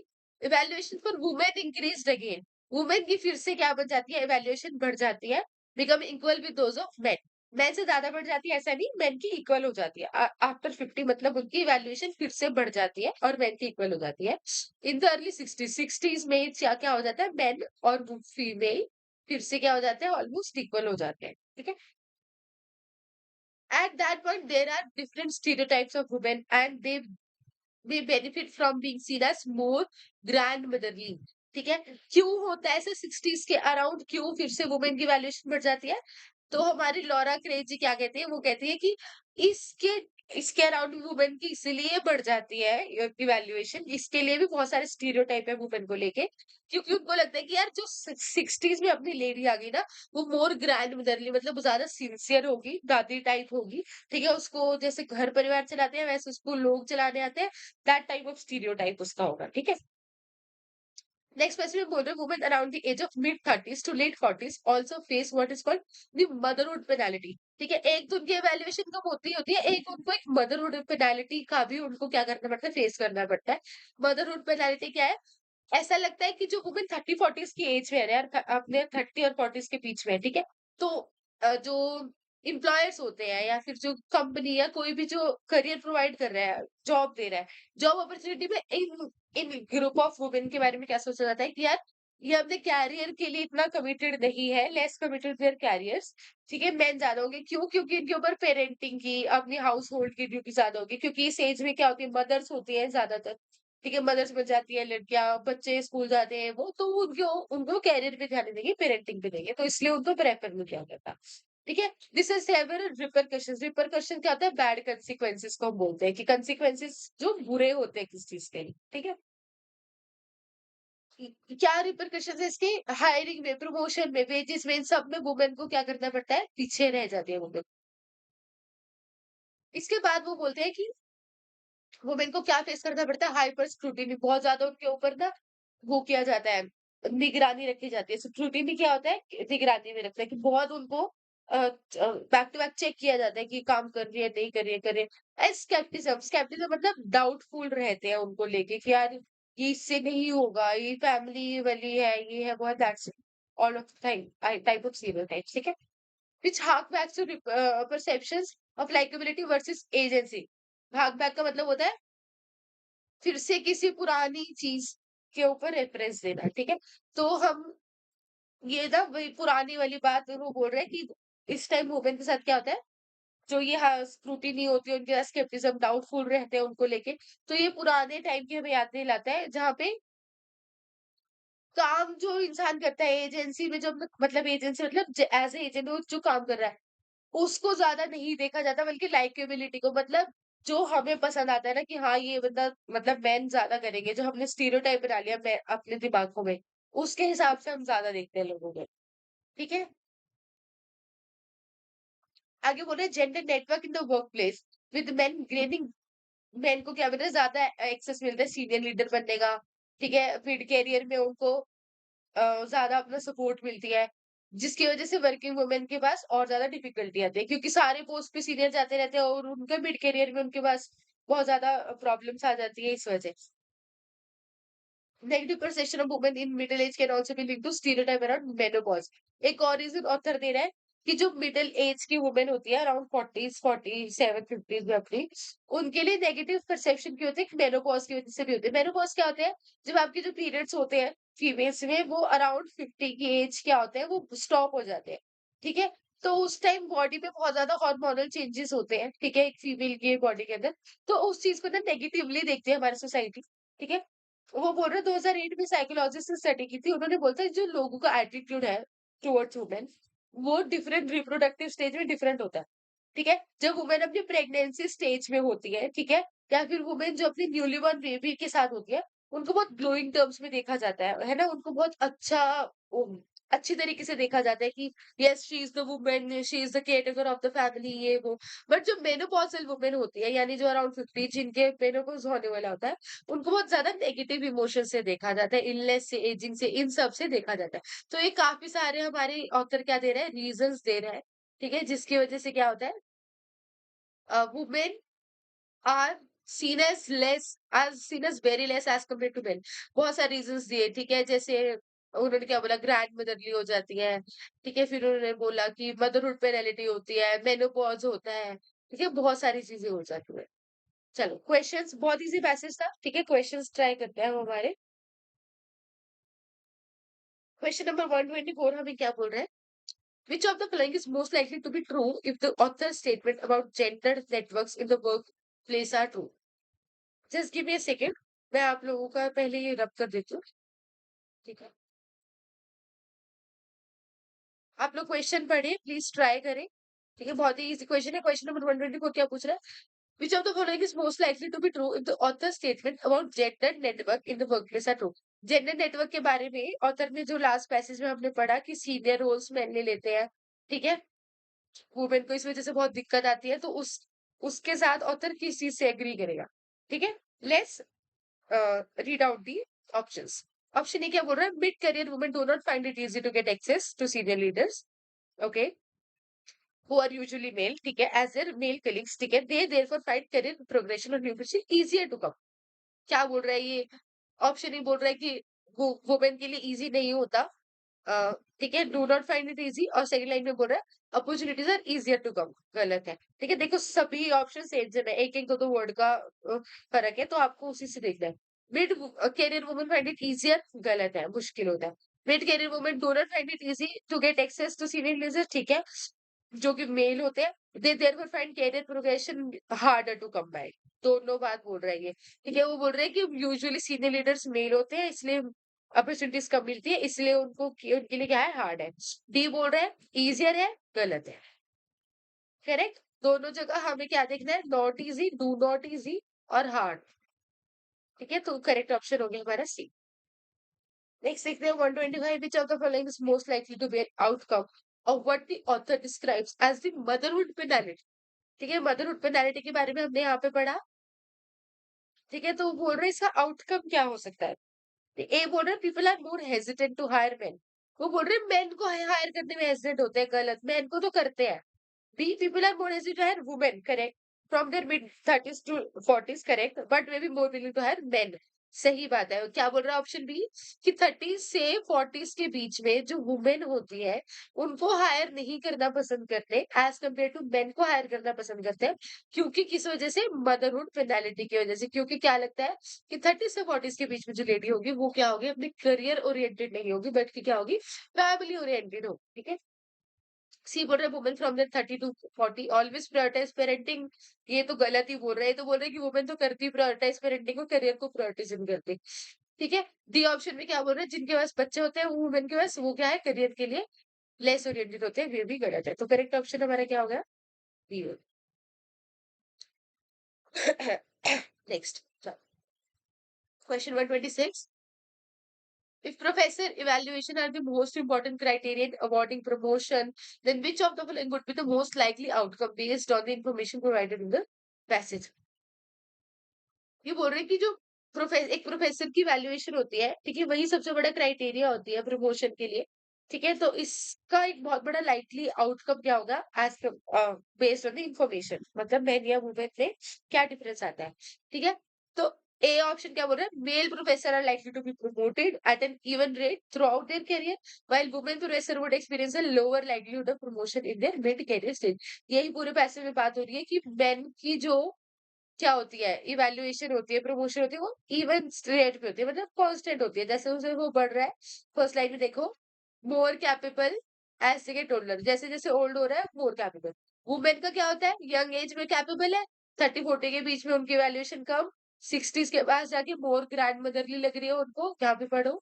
evaluation for women increased again. Women की फिर से क्या बन जाती है? इवैल्यूएशन बढ़ जाती है, become equal with those of main. Main से ज़्यादा बढ़ जाती है ऐसा नहीं, मेन की इक्वल हो जाती है। आफ्टर 50 मतलब उनकी वैल्यूएशन फिर से बढ़ जाती है और मेन की इक्वल हो जाती है। इन द अर्ली 60s में क्या क्या हो जाता है, मेन और फीमेल फिर से क्या हो जाते हैं, ऑलमोस्ट इक्वल हो जाते हैं। ठीक है? At that point, there are different stereotypes of women, and they benefit from being seen as more grandmotherly. ठीक है? क्यों होता है ऐसा 60s के अराउंड, क्यों फिर से वुमेन की वैल्यूएशन बढ़ जाती है? तो हमारी लॉरा क्रेजी क्या कहती है, वो कहती है कि इसके इसके अराउंड वुमेन की इसलिए बढ़ जाती है इवैल्यूएशन, इसके लिए भी बहुत सारे स्टीरियोटाइप है वुमेन को लेके, क्योंकि उनको लगता है कि यार जो 60s में अपनी लेडी आ गई ना, वो मोर ग्रैंड मदरली, मतलब वो ज्यादा सिंसियर होगी, दादी टाइप होगी। ठीक है, उसको जैसे घर परिवार चलाते हैं वैसे उसको लोग चलाने आते हैं, दैट टाइप ऑफ स्टीरियोटाइप उसका होगा। ठीक है, नेक्स्ट क्वेश्चन बोल रहे women around the age of mid 30s to late 40s also face what is called the motherhood penalty. ठीक है, एक तो उनकी एवेल्युएशन कम होती है, एक उनको एक मदरहुड पेनल्टी का भी उनको क्या करना पड़ता है, फेस करना पड़ता है। मदरहुड पेनल्टी क्या है? ऐसा लगता है कि जो वुमेन 30-40s की एज में है ना यार, अपने 30 और 40s के बीच में है, ठीक है? तो जो एम्प्लॉयर्स होते हैं या फिर जो कंपनी या कोई भी जो करियर प्रोवाइड कर रहा है, जॉब दे रहा है, जॉब अपॉर्चुनिटी में इन इन ग्रुप ऑफ वुमेन के बारे में क्या सोचा जाता है कि यार ये अपने कैरियर के लिए इतना कमिटेड नहीं है, लेस कमिटेड देयर कैरियर्स। ठीक है, मेन ज्यादा होंगे, क्यों? क्योंकि इनके ऊपर पेरेंटिंग की, अपनी हाउस होल्ड की ड्यूटी ज्यादा होगी, क्योंकि इस एज में क्या होती है, मदर्स होती है ज्यादातर। ठीक है, मदर्स बन जाती है लड़कियां, बच्चे स्कूल जाते हैं, वो तो उनको उनको कैरियर पे ध्यान नहीं देंगे, पेरेंटिंग पे देंगे, तो इसलिए उनको प्रेफर नहीं किया जाता। ठीक है, this is several repercussions. Repercussion क्या होता है? बैड कंसिक्वेंसेस को हम बोलते हैं, कि कंसिक्वेंसेस जो बुरे होते हैं किस चीज के लिए। ठीक है, क्या रिपरकशंस है इसके? हायरिंग में, प्रमोशन में, वेजेस में, इन सब में वुमेन को क्या करना पड़ता है, पीछे रह जाती है वुमेन। इसके बाद वो बोलते हैं कि वुमेन को क्या फेस करना पड़ता है, हाइपर स्क्रूटिनी, बहुत ज्यादा उनके ऊपर ना वो किया जाता है, निगरानी रखी जाती है। स्क्रूटिनी क्या होता है? निगरानी में रखता है, कि बहुत उनको बैक टू बैक चेक किया जाता है कि काम कर रही है, नहीं कर रही है, कर रही है। स्केप्टिज्म, स्केप्टिज्म मतलब डाउटफुल रहते हैं उनको लेके, कि यार ये इससे नहीं होगा, ये फैमिली वाली है, ये है, बहुत that's all of type of stereotypes. ठीक है, which hark back to perceptions of likability versus agency। भाग बैक का मतलब होता है फिर से किसी पुरानी चीज के ऊपर रेफरेंस देना। ठीक है, तो हम ये ना वही पुरानी वाली बात वो बोल रहे हैं कि इस टाइम वुमेन के साथ क्या होता है, जो ये स्क्रूटिनी होती है, उनके साथ स्केप्टिज्म, डाउटफुल रहते हैं उनको लेके, तो ये पुराने टाइम की हमें याद दिलाता है, जहाँ पे काम जो इंसान करता है एजेंसी में, जब मतलब एजेंसी मतलब एज ए एजेंट जो काम कर रहा है, उसको ज़्यादा नहीं देखा जाता, बल्कि लाइकेबिलिटी को, मतलब जो हमें पसंद आता है ना कि हाँ, ये बंदा मतलब मेन ज़्यादा करेंगे, जो हमने स्टीरियोटाइप बना लिया मैं अपने दिमागों में, उसके हिसाब से हम ज़्यादा देखते हैं लोगों को। ठीक है? आगे बोल रहे हैं gender network in the workplace with main gaining. Main को क्या मिल रहा है? ज़्यादा एक्सेस मिलता है सीनियर लीडर बनने का। ठीक है? मिड करियर में उनको ज़्यादा अपना सपोर्ट मिलती है, जिसकी वजह से वर्किंग वुमेन के पास और ज़्यादा डिफिकल्टी आती है, क्योंकि सारे पोस्ट पे सीनियर जाते रहते हैं और उनके मिड करियर में उनके पास बहुत ज़्यादा प्रॉब्लम्स आ जाती है इस वजह से। Negative perception of women in middle age can also be linked to stereotype around menopause. एक और रीजन ऑथर दे रहा है कि जो मिडल एज की वुमेन होती है अराउंड 40s 47 50s में अपनी, उनके लिए नेगेटिव परसेप्शन की होती है, मेनोपॉज की वजह से भी होती है। मेनोपॉज क्या होते हैं? जब आपके जो पीरियड्स होते हैं फीमेल्स में, वो अराउंड 50 की एज क्या होते हैं, वो स्टॉप हो जाते हैं। ठीक है, तो उस टाइम बॉडी पे बहुत ज्यादा हार्मोनल चेंजेस होते हैं, ठीक है, एक फीमेल की बॉडी के अंदर, तो उस चीज को ना नेगेटिवली देखते हैं हमारी सोसाइटी। ठीक है, वो बोल रहे 2008 में साइकोलॉजिस्ट ने स्टडी की थी, उन्होंने बोला था जो लोगों का एटीट्यूड है टुवर्ड्स वुमेन, वो डिफरेंट रिप्रोडक्टिव स्टेज में डिफरेंट होता है। ठीक है, जब वुमेन अपनी प्रेगनेंसी स्टेज में होती है, ठीक है, या फिर वुमेन जो अपनी न्यूली बॉर्न बेबी के साथ होती है, उनको बहुत ग्लोइंग टर्म्स में देखा जाता है ना, उनको बहुत अच्छा अच्छी तरीके से देखा जाता है कि yes she is the women, she is the caretaker of the family, ये वो। बट जो मेनोपॉजल वुमेन होती है, यानी जो अराउंड 50 जिनके मेनोपॉज होने वाला होता है, उनको बहुत ज़्यादा नेगेटिव इमोशन से देखा जाता है, इलनेस से, एजिंग से, इन सब से देखा जाता है। तो ये काफ़ी सारे हमारे ऑथर क्या दे रहे हैं, रीज़न्स दे रहे हैं, ठीक है? जिसकी वज़ह से क्या होता है, women are seen as very less as compared to men. बहुत सारे रीज़न्स दिए, ठीक है? जैसे उन्होंने क्या बोला ग्रैंड मदरली हो जाती है, ठीक है? फिर उन्होंने बोला कि मदरहुड पेनल्टी होती है, मेनोपॉज़ होता है, ठीक है? बहुत सारी चीज़ें हो जाती हैं। चलो क्वेश्चंस बहुत ईज़ी पैसेज था, ठीक है? क्वेश्चंस ट्राई करते हैं हम हमारे। क्वेश्चन नंबर 124 हमें क्या बोल रहा है? Which of the following is most likely to be true if the author's statement about gendered networks in the workplace are true? Just give me a second. मैं आप लोगों का पहले ये रब कर देती हूँ, ठीक है? आप लोग क्वेश्चन पढ़िए, प्लीज ट्राई करें। ठीक है, बहुत ही इजी क्वेश्चन है। क्वेश्चन नंबर 124 क्या पूछ रहा है? Which of the following is most likely to be true if the author's statement about gender network in the workplace are true? Gender network के बारे में ऑथर ने जो लास्ट पैसेज में हमने पढ़ा कि सीनियर रोल्स मेन ले लेते हैं, ठीक है? वुमेन को इस वजह से बहुत दिक्कत आती है, तो उसके साथ ऑथर किस चीज से एग्री करेगा? ठीक है, let's read out the options. Option A क्या बोल रहा है? Mid career women do not find it easy to get access to senior leaders, okay, who are usually male, ठीक है, as their male colleagues, ठीक है, they therefore find career progression और new position easier to come। क्या बोल रहा है ये? ऑप्शन ही बोल रहा है कि वो वुमेन के लिए इजी नहीं होता, ठीक है, do not find it easy, और सेकंड लाइन में बोल रहा है opportunities are easier to come. गलत है, ठीक है। देखो सभी ऑप्शन सेम सेम है, एक एक दो दो वर्ड का फर्क है, तो आपको उसी से देखना है। Mid career women find it easier, गलत है, मुश्किल होता है। Mid career women do not find it easy to get access to senior leaders, ठीक है, जो कि मेल होते हैं, they therefore find career progression harder to come by. दोनों बात बोल रहा है ये, ठीक है। वो बोल रहे हैं कि यूजुअली सीनियर लीडर्स मेल होते हैं, इसलिए अपॉर्चुनिटीज कम मिलती है, इसलिए उनके लिए क्या है, हार्ड है। डी बोल रहा है इजियर है, गलत है। करेक्ट, दोनों जगह हमें क्या देखना है? Not easy, do not easy और हार्ड, ठीक है। तो करेक्ट ऑप्शन हो गया हमारा सी। नेक्स्ट देखते हैं 125, which of the following is most likely to be an outcome of what the author describes as the motherhood penalty. ठीक है, मदरहुड पेनल्टी के बारे में हमने यहाँ पे पढ़ा, ठीक है। तो वो बोल रहे हैं इसका आउटकम क्या हो सकता है? ए बोल रहे हैं people are more hesitant to hire men. वो बोल रहे हैं मेन को हायर करने में हेजिटेंट होते हैं, गलत, मेन को तो करते हैं। B people are more hesitant to hire women, correct, from their mid 30s to 40s, correct, but may be more willing to hire men. सही बात है। क्या बोल रहा है ऑप्शन बी? कि 30 से 40s के बीच में जो वुमेन होती है, उनको हायर नहीं करना पसंद करते एज कम्पेयर टू मेन को हायर करना पसंद करते हैं। क्योंकि किस वजह से? मदरहुड पेनालिटी की वजह से। क्योंकि क्या लगता है कि 30 से 40 के बीच में जो लेडी होगी वो क्या होगी, अपने करियर ओरिएंटेड नहीं होगी, बल्कि क्या होगी, फैमिली ओरिएंटेड होगी, ठीक है। सी बोल रहे हैं women from their 30 to 40 always prioritise parenting. ये तो गलत ही बोल रहे हैं, ये तो बोल रहे हैं कि वुमेन तो करती प्रायोरिटाइज पेरेंटिंग को, करियर को प्रायोरिटाइज करती, ठीक है। डी ऑप्शन में क्या बोल रहे हैं? जिनके पास बच्चे होते हैं वो वुमेन के पास वो क्या है, करियर के लिए लेस ओरिएंटेड होते हैं, ये भी गलत है। तो करेक्ट ऑप्शन हमारा क्या होगा? B. Next question 126, if professor evaluation are the most important criteria in awarding promotion, then which of the following would be the most likely outcome based on the information provided in the passage? ये बोल रहे हैं कि जो एक professor की valuation होती है, ठीक है, वही सबसे बड़ा क्राइटेरिया होती है प्रमोशन के लिए, ठीक है। तो इसका एक बहुत बड़ा लाइकली आउटकम क्या होगा? As based on the information, मतलब मैन या वुमेन में क्या डिफरेंस आता है, ठीक है। तो ए ऑप्शन क्या बोल रहा है? Male professor are likely to be promoted at an even rate throughout their career, while women professor would experience a lower likelihood of promotion in their mid career stage. यही पूरे पैसे में बात हो रही है कि मेन की जो क्या होती है, इवैल्यूएशन होती है, प्रमोशन होती है, वो इवन रेट पे होती है, मतलब कांस्टेंट होती है। जैसे जैसे वो बढ़ रहा है, फर्स्ट लाइन में देखो, more capable as they get older, जैसे जैसे ओल्ड हो रहा है मोर कैपेबल। वुमेन का क्या होता है? यंग एज में कैपेबल है, 30-40 के बीच में उनकी वैल्यूएशन कम, 60s के पास जाके मोर ग्रैंड मदरली लग रही है उनको, यहाँ पे पढ़ो,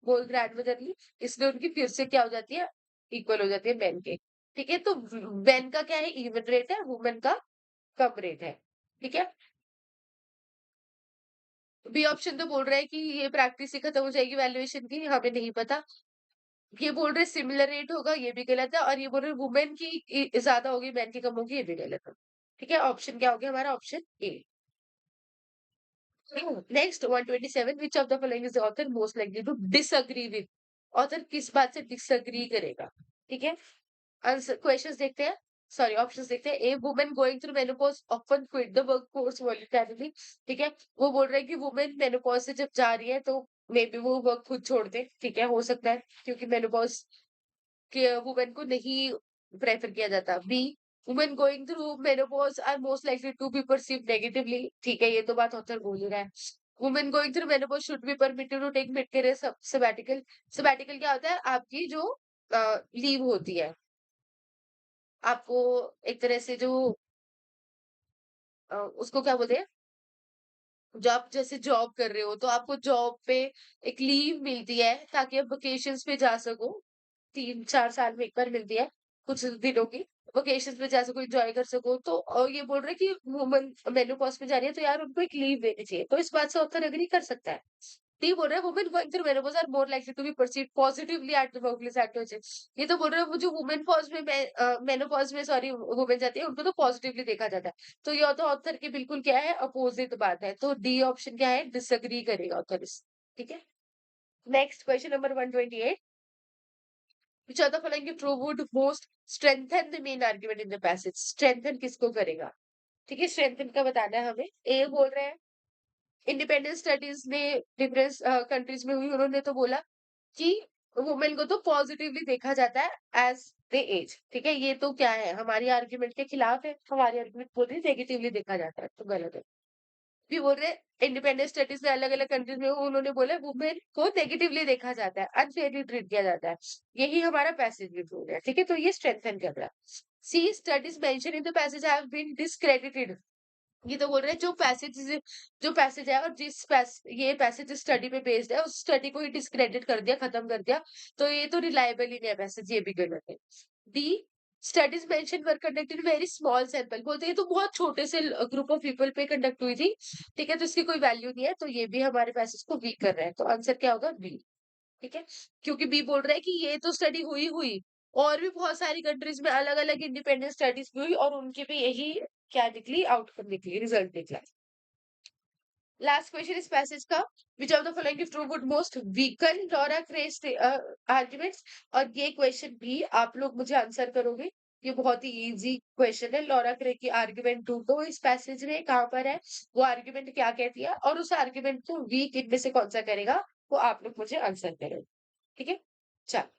मोर ग्रैंड मदरली, इसलिए उनकी फिर से क्या हो जाती है, इक्वल हो जाती है मेन के, ठीक है। तो मेन का क्या है, इवन रेट है, वुमेन का कम रेट है, ठीक है। बी ऑप्शन तो बोल रहा है कि ये प्रैक्टिस से खत्म हो जाएगी वैल्यूएशन की, हमें नहीं पता। ये बोल रहे सिमिलर रेट होगा, ये भी गलत है, और ये बोल रहे वुमेन की ज्यादा होगी मैन की कम होगी, ये भी गलत है, ठीक है। ऑप्शन क्या हो गया हमारा? Option A. Next 127, which of the following is the author most likely to disagree with? Author किस बात से डिसएग्री करेगा, ठीक है। आंसर क्वेश्चंस देखते हैं, सॉरी ऑप्शंस देखते हैं। A women going through menopause often quit the workforce voluntarily, ठीक है। वो बोल रहे हैं कि वुमेन मेनोपॉज से जब जा रही है तो मे बी वो वर्क खुद छोड़ दें, ठीक है, हो सकता है क्योंकि मेनोपॉज़ कि वुमेन को नहीं प्रेफर किया जाता। B, women going through menopause are most likely to be perceived negatively. ठीक है, ये तो बात ऑथर बोल ही रहा है। Women going through menopause should be permitted to take mid career sabbatical. Sabbatical क्या होता है? आपकी जो लीव होती है, आपको एक तरह से जो उसको क्या बोलते हैं? जब आप जैसे जॉब कर रहे हो तो आपको जॉब पे एक लीव मिलती है ताकि आप वेकेशंस पे जा सको। 3-4 साल में एक बार मिलती है, कुछ दिनों की। वेकेशंस पे जा सको, एन्जॉय कर सको। तो ये बोल रहे हैं कि वुमन मेनोपॉज़ में जा रही है तो यार उनको एक लीव देनी चाहिए। तो इस बात से ऑथर एग्री कर सकता है। ये बोल रहा है women going through menopause are more likely to be perceived positively at the workplace atmosphere. ये तो बोल रहे हैं वो जो वुमेन पॉज़ में मेनोपॉज़ में सॉरी वुमेन जाती है उनको तो पॉजिटिवली देखा जाता है। तो ये तो ऑथर की बिल्कुल क्या है अपोजिट बात है। तो डी ऑप्शन क्या है? डिसएग्री करेगा ऑथर इस ठीक है? Next question number 128 which of the following true would most strengthen the main argument in the passage. Strengthen किसको करेगा? ठीक है, स्ट्रेंथन का बताना है हमें। ए बोल रहे हैं इंडिपेंडेंट स्टडीज में डिफरेंस कंट्रीज में हुई, उन्होंने तो बोला कि वुमेन को तो पॉजिटिवली देखा जाता है एज दे एज। ठीक है, ये तो क्या है हमारी आर्ग्यूमेंट के खिलाफ है। हमारी आर्ग्यूमेंट बोल रही है नेगेटिवली देखा जाता है, तो गलत है। भी बोल रहे इंडिपेंडेंट स्टडीज में अलग अलग कंट्रीज में उन्होंने बोला वुमेन को नेगेटिवली देखा जाता है, अनफेयरली ट्रीट किया जाता है। यही हमारा पैसेज भी बोल रहा है। ठीक है, तो ये स्ट्रेंथन कर रहा है। C studies mention in the passage have been discredited. ये तो बोल रहे हैं जो पैसेज है और ये पैसेज जिस स्टडी पे बेस्ड है उस स्टडी को ही डिस्क्रेडिट कर दिया, खत्म कर दिया। तो ये तो रिलायबल ही नहीं है पैसेज, ये भी गलत है। डी स्टडीज मेंशन वर कंडक्टेड वेरी स्मॉल सैंपल। बोलते हैं ये तो बहुत छोटे से ग्रुप ऑफ पीपल पे कंडक्ट हुई थी। ठीक है, तो इसकी कोई वैल्यू नहीं है, तो ये भी हमारे पैसेज को वीक कर रहा है। तो आंसर क्या होगा? बी। ठीक है, क्योंकि बी बोल रहा है कि ये तो स्टडी हुई हुई और भी बहुत सारी कंट्रीज में अलग अलग इंडिपेंडेंट स्टडीज भी हुई और उनकी भी यही क्या निकली? आउटकम निकली, रिजल्ट निकला। लास्ट क्वेश्चन इस पैसेज का विच of the following if true would most weaken Laura craze arguments. और ये क्वेश्चन भी आप लोग मुझे आंसर करोगे। ये बहुत ही इजी क्वेश्चन है। लॉरा क्रे की आर्ग्यूमेंट ढूंढो इस पैसेज में कहाँ पर है, वो आर्ग्यूमेंट क्या कहती है और उस आर्ग्यूमेंट को वीक इनमें से कौन सा करेगा, वो आप लोग मुझे आंसर करोगे। ठीक है, चलो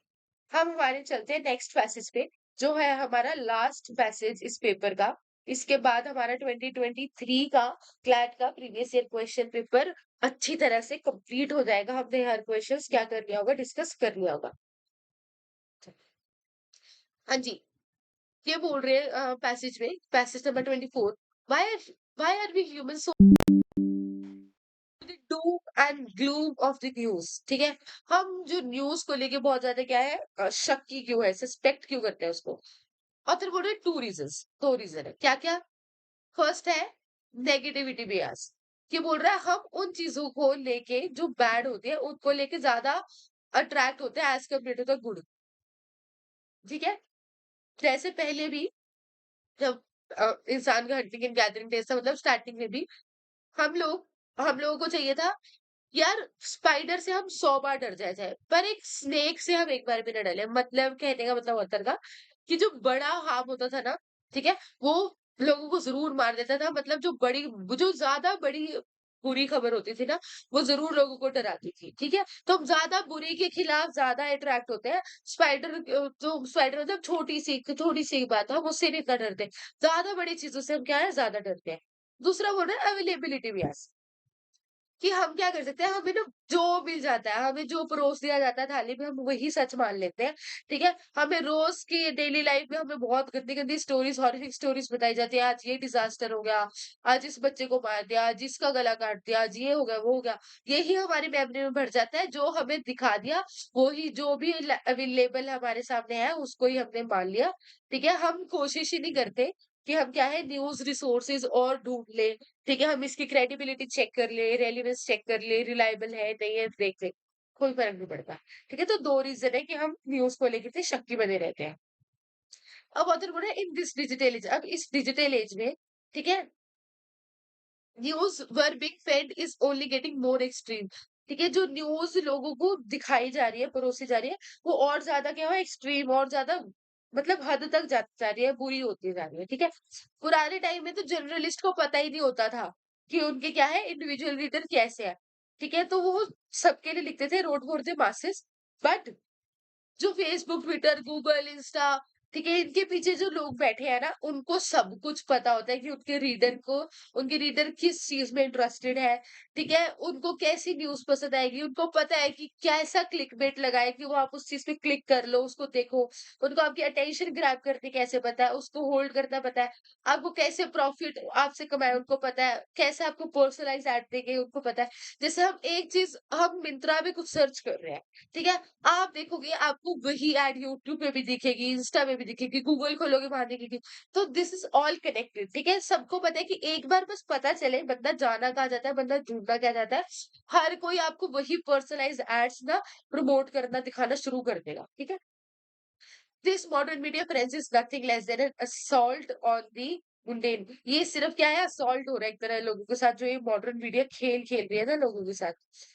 हम हमारे चलते हैं नेक्स्ट पैसेज पे, जो है हमारा लास्ट पैसेज इस पेपर का। इसके बाद हमारा 2023 का क्लैट का प्रीवियस ईयर क्वेश्चन पेपर अच्छी तरह से कंप्लीट हो जाएगा। हमने हर क्वेश्चंस क्या कर लिया होगा? डिस्कस कर लिया होगा। हाँ जी, ये बोल रहे हैं पैसेज में, passage number 24, why why are we humans so doom and gloom of the news. ठीक है, हम जो न्यूज को लेके बहुत ज्यादा क्या है शक्की क्यों है, सस्पेक्ट क्यों करते हैं उसको। ऑथर बोल रहे टू रीजंस, दो रीजन है। क्या क्या? फर्स्ट है नेगेटिविटी बियस। ये बोल रहा है हम उन चीजों को लेके जो बैड होती है उनको लेके ज्यादा अट्रैक्ट होते हैं as compare to the good. ठीक है, जैसे पहले भी जब इंसान का हंटिंग एंड गैदरिंग डेज था, मतलब स्टार्टिंग में भी हम लोगों को चाहिए था यार स्पाइडर से हम 100 बार डर जाए पर एक स्नेक से हम एक बार भी न डरे। मतलब कहने का मतलब होता था कि जो बड़ा हार्म होता था ना, ठीक है, वो लोगों को जरूर मार देता था। मतलब जो ज्यादा बड़ी बुरी खबर होती थी ना, वो जरूर लोगों को डराती थी। ठीक है, तो हम ज्यादा बुरे के खिलाफ ज्यादा अट्रैक्ट होते हैं। स्पाइडर मतलब छोटी सी बात है, हम उससे नहीं इतना डरते। ज्यादा बड़ी चीजों से हम क्या है ज्यादा डरते हैं। दूसरा बोल रहे हैं अवेलेबिलिटी भी, कि हम क्या कर सकते हैं, हमें ना जो मिल जाता है, हमें जो परोस दिया जाता है थाली में, हम वही सच मान लेते हैं। ठीक है, हमें रोज की डेली लाइफ में हमें बहुत गंदी गंदी स्टोरीज, हॉरिफिक स्टोरीज बताई जाती है। आज ये डिजास्टर हो गया, आज इस बच्चे को मार दिया, आज इसका गला काट दिया, आज ये हो गया वो हो गया। यही हमारी मेमोरी में भर जाता है। जो हमें दिखा दिया वो ही, जो भी अवेलेबल हमारे सामने है उसको ही हमने मान लिया। ठीक है, हम कोशिश ही नहीं करते कि हम क्या है न्यूज रिसोर्सेज और ढूंढ ले। ठीक है, हम इसकी क्रेडिबिलिटी चेक कर ले, रेलेवेंस चेक कर ले, रिलायबल है नहीं है देख ले, कोई फर्क नहीं पड़ता। ठीक है, तो दो रीजन है कि हम न्यूज को लेकर के शक्की बने रहते हैं। अब ऑथर बोल रहा है इन दिस डिजिटल एज, अब इस डिजिटल एज में, ठीक है, news were big fed is only getting more extreme. ठीक है, जो न्यूज लोगों को दिखाई जा रही है, परोसी जा रही है, वो और ज्यादा क्या है एक्सट्रीम और ज्यादा मतलब हद तक जाती जा रही है, बुरी होती जा रही है। ठीक है, पुराने टाइम में तो जर्नलिस्ट को पता ही नहीं होता था कि उनके क्या है इंडिविजुअल रीडर कैसे है। ठीक है? तो वो सबके लिए लिखते थे, wrote for the masses. But जो फेसबुक, ट्विटर, गूगल, इंस्टा, ठीक है, इनके पीछे जो लोग बैठे हैं ना, उनको सब कुछ पता होता है कि उनके रीडर किस चीज़ में इंटरेस्टेड है, ठीक है? उनको कैसी न्यूज़ पसंद आएगी, उनको पता है कि कैसा क्लिकबेट लगाए कि वो आप उस चीज़ पे क्लिक कर लो, उसको देखो। उनको आपकी अटेंशन ग्रैब करनी कैसे पता है, उसको होल्ड करना पता है, आपको कैसे प्रॉफिट आपसे कमाए उनको पता है, कैसे आपको पर्सनलाइज़ ऐड देंगे उनको पता है। जैसे हम मिंत्रा पे कुछ सर्च कर रहे हैं, ठीक है? आप देखोगे आपको वही ऐड यूट्यूब पे भी दिखेगी, इंस्टा पे भी दिखेगी, गूगल खोलोगे वहां दिखेगी। तो दिस इज ऑल कनेक्टेड, ठीक है? सबको पता है कि एक बार बस पता चले बंदा जाना कहाँ जाता है, बंदा ढूंढना क्या जाता है, हर कोई आपको वही पर्सनलाइज एड्स ना प्रमोट करना दिखाना शुरू कर देगा, ठीक है? This modern media friends is nothing less than N assault on the mundane. ये सिर्फ क्या है, असॉल्ट हो रहा है एक तरह लोगों के साथ, जो ये मॉडर्न मीडिया खेल खेल रही है ना लोगों के साथ।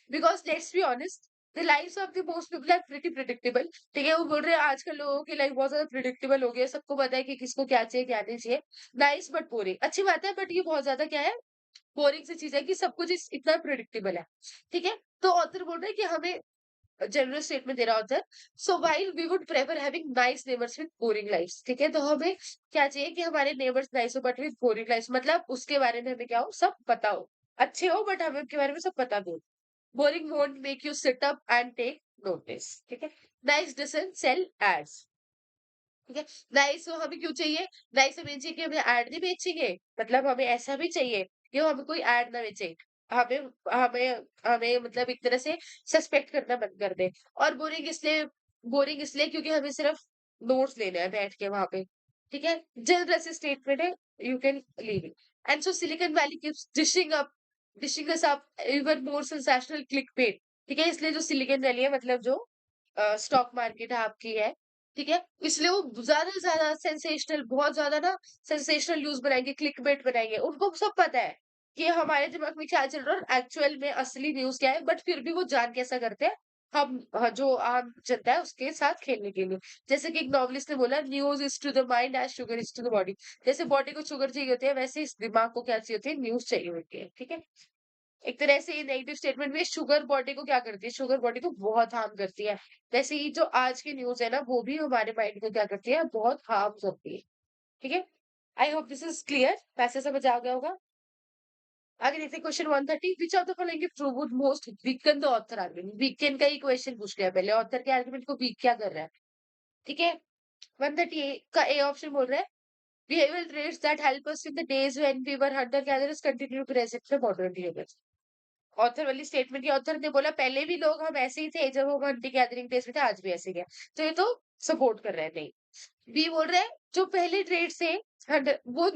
Because let's be honest, the lives of the most people are pretty predictable, ठीक है? वो बोल रहे हैं आजकल लोगों की लाइफ बहुत ज्यादा प्रिडिक्टेबल हो गई है, सबको पता है कि किसको क्या चाहिए क्या नहीं चाहिए। नाइस बट बोरिंग, अच्छी बात है, बट ये बहुत ज्यादा क्या है, बोरिंग सी चीज है कि सब कुछ इतना प्रिडिक्टेबल है, ठीक है? तो ऑथर बोल रहे हैं कि हमें जनरल स्टेटमेंट दे रहा होता है। So while we would prefer having nice neighbours with boring lifes, ठीक है? तो हमें क्या चाहिए कि हमारे नेबर्स नाइस हो बट विद बोरिंग लाइफ्स, मतलब उसके बारे में हमें क्या हो, सब पता हो, अच्छे हो बट हमें उनके बारे में सब पता भी हो। Boring won't make you sit up and take notice, ठीक है? नाइस डजंट सेल एड्स, ठीक है? नाइस वो हमें क्यों चाहिए? नाइस हमें चाहिए कि हमें ऐड नहीं बेचेंगे, मतलब हमें ऐसा भी चाहिए कि वो हमें कोई ऐड ना बेचे, हमें हमें हमें मतलब एक तरह से सस्पेक्ट करना बंद कर दे। और बोरिंग इसलिए क्योंकि हमें सिर्फ नोट्स लेने हैं बैठ के वहां पे, ठीक है? जल्द ऐसे स्टेटमेंट है, you can leave it. And so silicon valley keeps dishing us up even more sensational clickbait, ठीक है? इसलिए जो सिलिकॉन वैली है, मतलब जो स्टॉक मार्केट है आपकी है, ठीक है? इसलिए वो ज़्यादा से ज़्यादा सेंसेशनल, बहुत ज़्यादा ना सेंसेशनल न्यूज़ बनाएँगे, क्लिकबेट बनाएँगे। उनको सब पता है कि हमारे दिमाग में क्या चल रहा है और एक्चुअल में असली न्यूज़ क्या है, बट फिर भी वो जान के ऐसा करते हैं, जो आम जनता है उसके साथ खेलने के लिए। जैसे कि एक नॉवेलिस्ट ने बोला, news is to the mind as sugar is to the body. जैसे बॉडी को शुगर चाहिए होती है, वैसे इस दिमाग को क्या चाहिए होती है, न्यूज़ चाहिए होती है, ठीक है? एक तरह से ये नेगेटिव स्टेटमेंट में शुगर बॉडी को क्या करती है, शुगर बॉडी को बहुत हार्म करती है। वैसे ही जो आज की न्यूज़ है ना, वो भी हमारे माइंड को क्या करती है, बहुत हार्म करती है। ठीक है? आई होप दिस इज़ क्लियर, वैसे समझ आ गया होगा? आगे देखते हैं question 130, which of the following if would most weaken the author argument? Weekend का ही क्वेश्चन पूछ लिया पहले, ऑथर के आर्गुमेंट को वीक क्या कर रहा है? ठीक है? 138 का ए ऑप्शन बोल रहा है, behavioural traits that help us in the days when we were hunter gatherers continue present in modern behaviour. Author वाली स्टेटमेंट की ऑथर ने बोला पहले भी लोग हम ऐसे ही थे जब हम हंटिंग गैदरिंग डेज में थे, आज भी ऐसे ही है। तो ये तो सपोर्ट कर रहे हैं, नहीं। बी बोल रहे हैं जो पहले ट्रेड से वो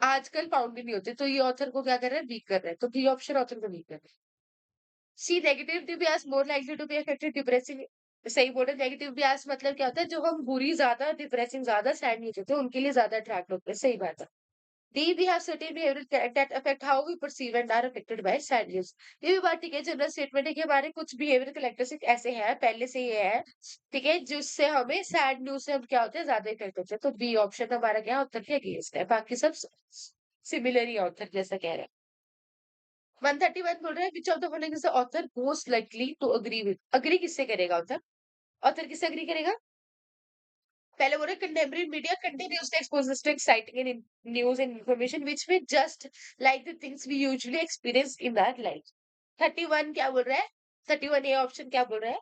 आजकल फाउंड ही नहीं होते, तो ये ऑथर को क्या कर रहे हैं, वीक कर रहे हैं। तो बी ऑप्शन ऑथर को वीक कर रहे हैं। C negative bias more likely to be affected depressing, सही बोल रहे हैं। नेगेटिव बियास मतलब क्या होता है, जो हम बुरी ज्यादा, डिप्रेसिंग ज्यादा, सैड नहीं होते उनके लिए ज्यादा अट्रैक्ट होते हैं, सही बात है। D, we have certain behavioral that affect how we perceive and are affected by sad news। ये भी बात ठीक है, जनरल स्टेटमेंट है कि हमारे कुछ बिहेवियर कैरेक्टरिस्टिक ऐसे हैं, पहले से ये है, ठीक है, जिससे हमें सैड न्यूज से हम क्या होते हैं, ज्यादा इफेक्ट होते हैं। तो बी ऑप्शन हमारा क्या उत्तर के अगेंस्ट है, बाकी सब सिमिलर ही ऑथर जैसा कह रहे हैं। 131 बोल रहे हैं, which of the following is the author most likely to agree with? Agree किससे करेगा ऑथर? ऑथर किससे अग्री करेगा? पहले बोल रहे contemporary media continuously exposes to exciting and news and information which we just like the things we usually experience in our life। 31 क्या बोल रहा है? 31 ए ऑप्शन क्या बोल रहा है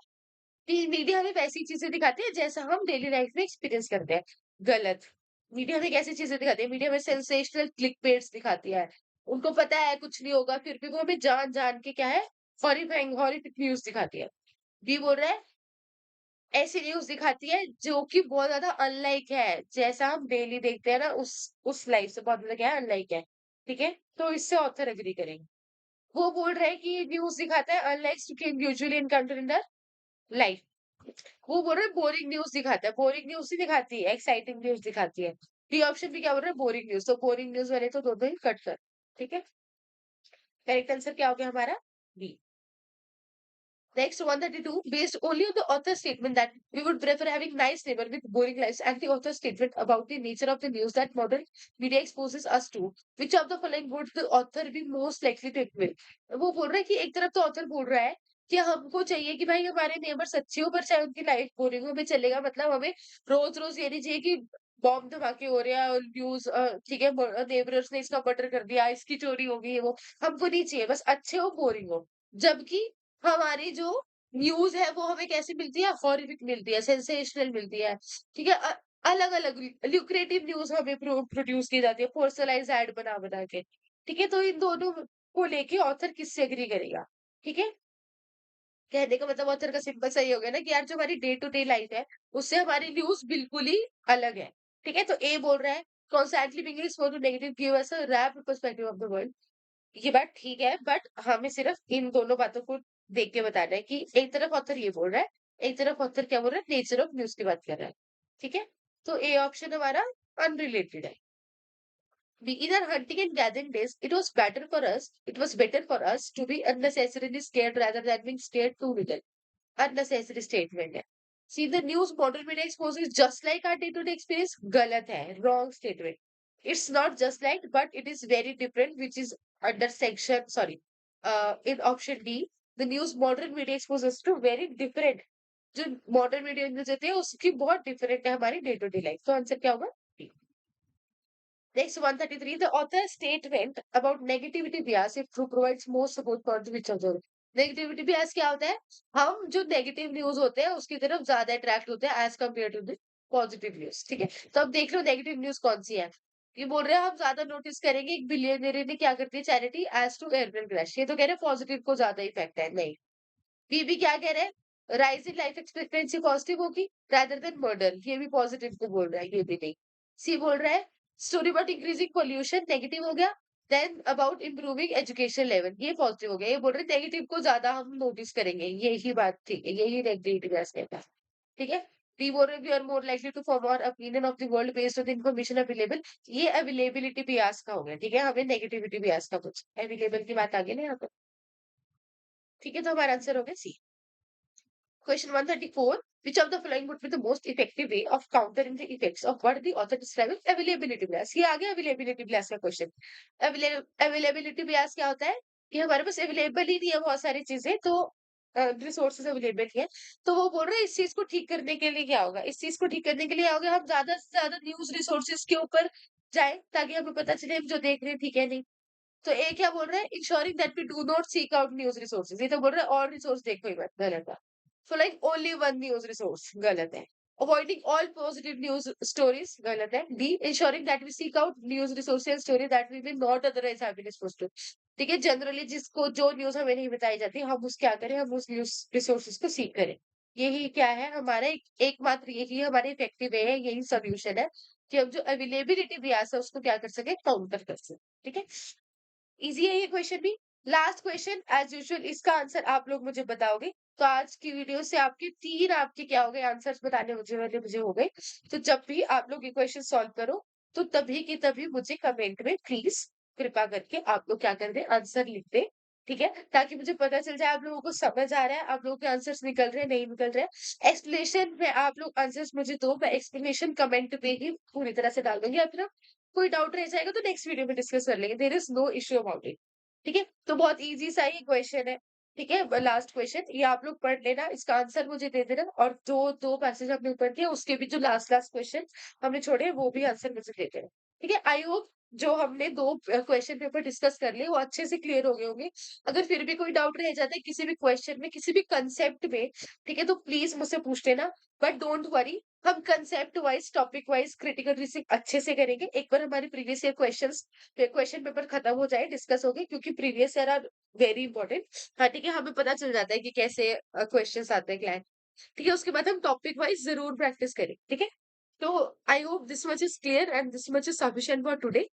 कि मीडिया हमें वैसी चीजें दिखाती है जैसा हम डेली लाइफ में एक्सपीरियंस करते हैं। गलत। मीडिया हमें कैसी चीजें दिखाती है? मीडिया हमें सेंसेशनल क्लिक पेट्स दिखाती है। उनको पता है कुछ नहीं होगा, फिर भी वो हमें जान जान के क्या है, हॉरिफाइंग हॉरिफिक न्यूज दिखाती है। बी बोल रहा है ऐसी न्यूज़ दिखाती है जो कि बहुत ज़्यादा अनलाइक है, जैसा हम डेली देखते हैं ना, उस लाइफ से बहुत ज़्यादा क्या है, अनलाइक है, ठीक है? तो इससे ऑथर एग्री करेंगे। वो बोल रहे हैं कि ये न्यूज़ दिखाता है unlikes you can usually encounter in the life. वो बोल रहे हैं बोरिंग न्यूज़ दिखाता है, बोरिंग न्यूज़ नहीं दिखाती है, एक्साइटिंग न्यूज़ दिखाती है। बी ऑप्शन भी क्या बोल रहे हैं, बोरिंग न्यूज़, तो बोरिंग न्यूज़ वाले तो दोनों ही कट कर, ठीक है? करेक्ट आंसर क्या हो गया हमारा? B. Next, 132, based only on the author's statement that we would prefer having nice neighbor with boring lives and the author's statement about the nature of the news that modern media exposes us to. Which of the following would the author be most likely to admit? वो बोल रहा है कि एक तरफ तो author बोल रहा है कि हमको चाहिए कि भाई हमारे नेबर्स अच्छे हो पर चाहे उनकी लाइफ बोरिंग हो हमें चलेगा मतलब हमें रोज रोज ये नहीं चाहिए कि बॉम्ब धमाके हो रहे हैं और न्यूज ठीक है नेबर्स ने इसका मर्डर कर दिया इसकी चोरी हो गई वो हमको नहीं चाहिए बस अच्छे हो बोरिंग हो जबकि हमारी जो न्यूज़ है वो हमें कैसी मिलती है? हॉरिफिक मिलती है, सेंसेशनल मिलती है, ठीक है? अलग-अलग ल्यूक्रेटिव न्यूज़ हमें प्रोड्यूस की जाती है, पर्सनलाइज़्ड ऐड बना-बना के, ठीक है? तो इन दोनों को लेके ऑथर किससे एग्री करेगा? ठीक है? कहने का मतलब ऑथर का सिंपल सा ये हो गया ना कि यार जो हमारी डे टू डे लाइफ है, उससे हमारी न्यूज़ बिल्कुल ही अलग है, ठीक है? तो ए बोल रहा है, "constantly being exposed to negative give us a wrapped perspective of the world." ये बात ठीक है बट हमें सिर्फ इन दोनों बातों को देख के बताना है कि एक तरफ ऑथर ये बोल रहा है, एक तरफ ऑथर क्या बोल रहा है नेचर ऑफ न्यूज़ की बात कर रहा है। ठीक है? तो ए ऑप्शन हमारा अनरिलेटेड है। We either hunting and gathering days, it was better for us to be unnecessarily scared rather than being scared too little. Unnecessary statement है। See the news modern media exposes just like our day-to-day experience गलत है, wrong statement. It's not just like, but it is very different, which is under section, sorry, in option D, the news modern media exposes to very different. जो modern media news होती है उसकी बहुत different है हमारी day to day life तो answer क्या होगा D. Next 133, the author's statement about negativity bias if true provides more support for the which other. Negativity bias क्या होता है? हम जो नेगेटिव न्यूज होते हैं उसकी तरफ ज्यादा अट्रैक्ट होते हैं as compare to the positive news ठीक है तो अब देख लो नेगेटिव न्यूज कौन सी है ये बोल रहे हैं हम ज्यादा नोटिस करेंगे एक बिलियनर ने क्या करती है charity as to airplane crash ये तो कह रहे हैं पॉजिटिव को ज्यादा इफेक्ट है नहीं बीबी क्या कह रहे हैं rise in life expectancy positive होगी rather देन मर्डर ये भी पॉजिटिव को बोल रहा है ये भी नहीं सी बोल रहा है story about increasing pollution negative हो गया then about improving education level ये पॉजिटिव हो गया ये बोल रहे नेगेटिव को ज्यादा हम नोटिस करेंगे यही बात ठीक है यही नेगेटिव कहता है ठीक है डी बोल रहे we are more likely to form our opinion of the world based on the information available ये अवेलेबिलिटी बियास का हो गया ठीक है हमें नेगेटिविटी बियास का कुछ अवेलेबल की बात आ गई ना यहाँ पे ठीक है तो हमारा आंसर हो गया सी Question 134. Which of the following would be the most effective way of countering the effects of what the author describes as availability bias? ये आ गया availability bias का question. Availability bias क्या होता है कि हमारे पास अवेलेबल ही नहीं है बहुत सारी चीजें तो रिसोर्सेज अवेलेबल है तो वो बोल रहे हैं इस चीज को ठीक करने के लिए क्या होगा इस चीज को ठीक करने के लिए होगा हम ज्यादा से ज्यादा न्यूज रिसोर्सेज के ऊपर जाए ताकि हमें पता चले हम जो देख रहे हैं ठीक है नहीं तो ए क्या बोल रहा है ensuring that we do not seek out news resources ये तो बोल रहा है और रिसोर्स देखो ही मत गलत है so like only one news resource गलत है avoiding all positive news stories गलत है D ensuring that we seek out news resources story that we will not otherwise have been exposed to ठीक है जनरली जिसको जो न्यूज हमें नहीं बताई जाती हम उस क्या करें हम उस न्यूज रिसोर्सेज को सीख करें यही क्या है हमारा एकमात्र यही हमारे इफेक्टिव वे है यही सोल्यूशन है कि हम जो अवेलेबिलिटी भी है उसको क्या कर सके काउंटर कर सके ठीक है इजी है ये क्वेश्चन भी लास्ट क्वेश्चन एज यूजुअल इसका आंसर आप लोग मुझे बताओगे तो आज की वीडियो से आपके तीन आपके क्या हो गए आंसर्स बताने मुझे हो गए तो जब भी आप लोग ये क्वेश्चन सॉल्व करो तो तभी की तभी मुझे कमेंट में प्लीज कृपा करके आप लोग क्या कर दे आंसर लिख दे ठीक है ताकि मुझे पता चल जाए आप लोगों को समझ आ रहा है आप लोगों के आंसर्स निकल रहे हैं नहीं निकल रहे हैं एक्सप्लेनेशन में आप लोग आंसर्स मुझे दो मैं एक्सप्लेनेशन कमेंट पे ही पूरी तरह से डाल दूंगी या फिर कोई डाउट रह जाएगा तो नेक्स्ट वीडियो में डिस्कस कर लेंगे there is no issue about it ठीक है तो बहुत इजी सा ही क्वेश्चन है ठीक है लास्ट क्वेश्चन ये आप लोग पढ़ लेना इसका आंसर मुझे दे देना और जो दो पैसेज हमने ऊपर किए उसके भी जो लास्ट लास्ट क्वेश्चन हमने छोड़े वो भी आंसर मुझे दे देना ठीक है आई होप जो हमने दो क्वेश्चन पेपर डिस्कस कर लिए वो अच्छे से क्लियर हो गए होंगे अगर फिर भी कोई डाउट रह जाता है किसी भी क्वेश्चन में किसी भी कंसेप्ट में ठीक है तो प्लीज मुझसे पूछ लेना बट डोंट वरी हम concept wise topic wise critical reasoning अच्छे से करेंगे एक बार हमारे प्रीवियस ईयर क्वेश्चन पेपर खत्म हो जाए डिस्कस हो गए क्योंकि previous year are very important हाँ ठीक है हमें पता चल जाता है कि कैसे क्वेश्चंस आते हैं क्लास ठीक है उसके बाद हम टॉपिक वाइज जरूर प्रैक्टिस करें ठीक है तो आई hope this much is clear and this much is sufficient for today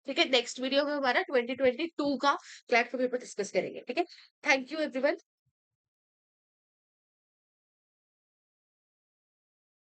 ठीक है नेक्स्ट वीडियो में हमारा 2022 का क्लैट का पेपर डिस्कस करेंगे ठीक है थैंक यू एवरीवन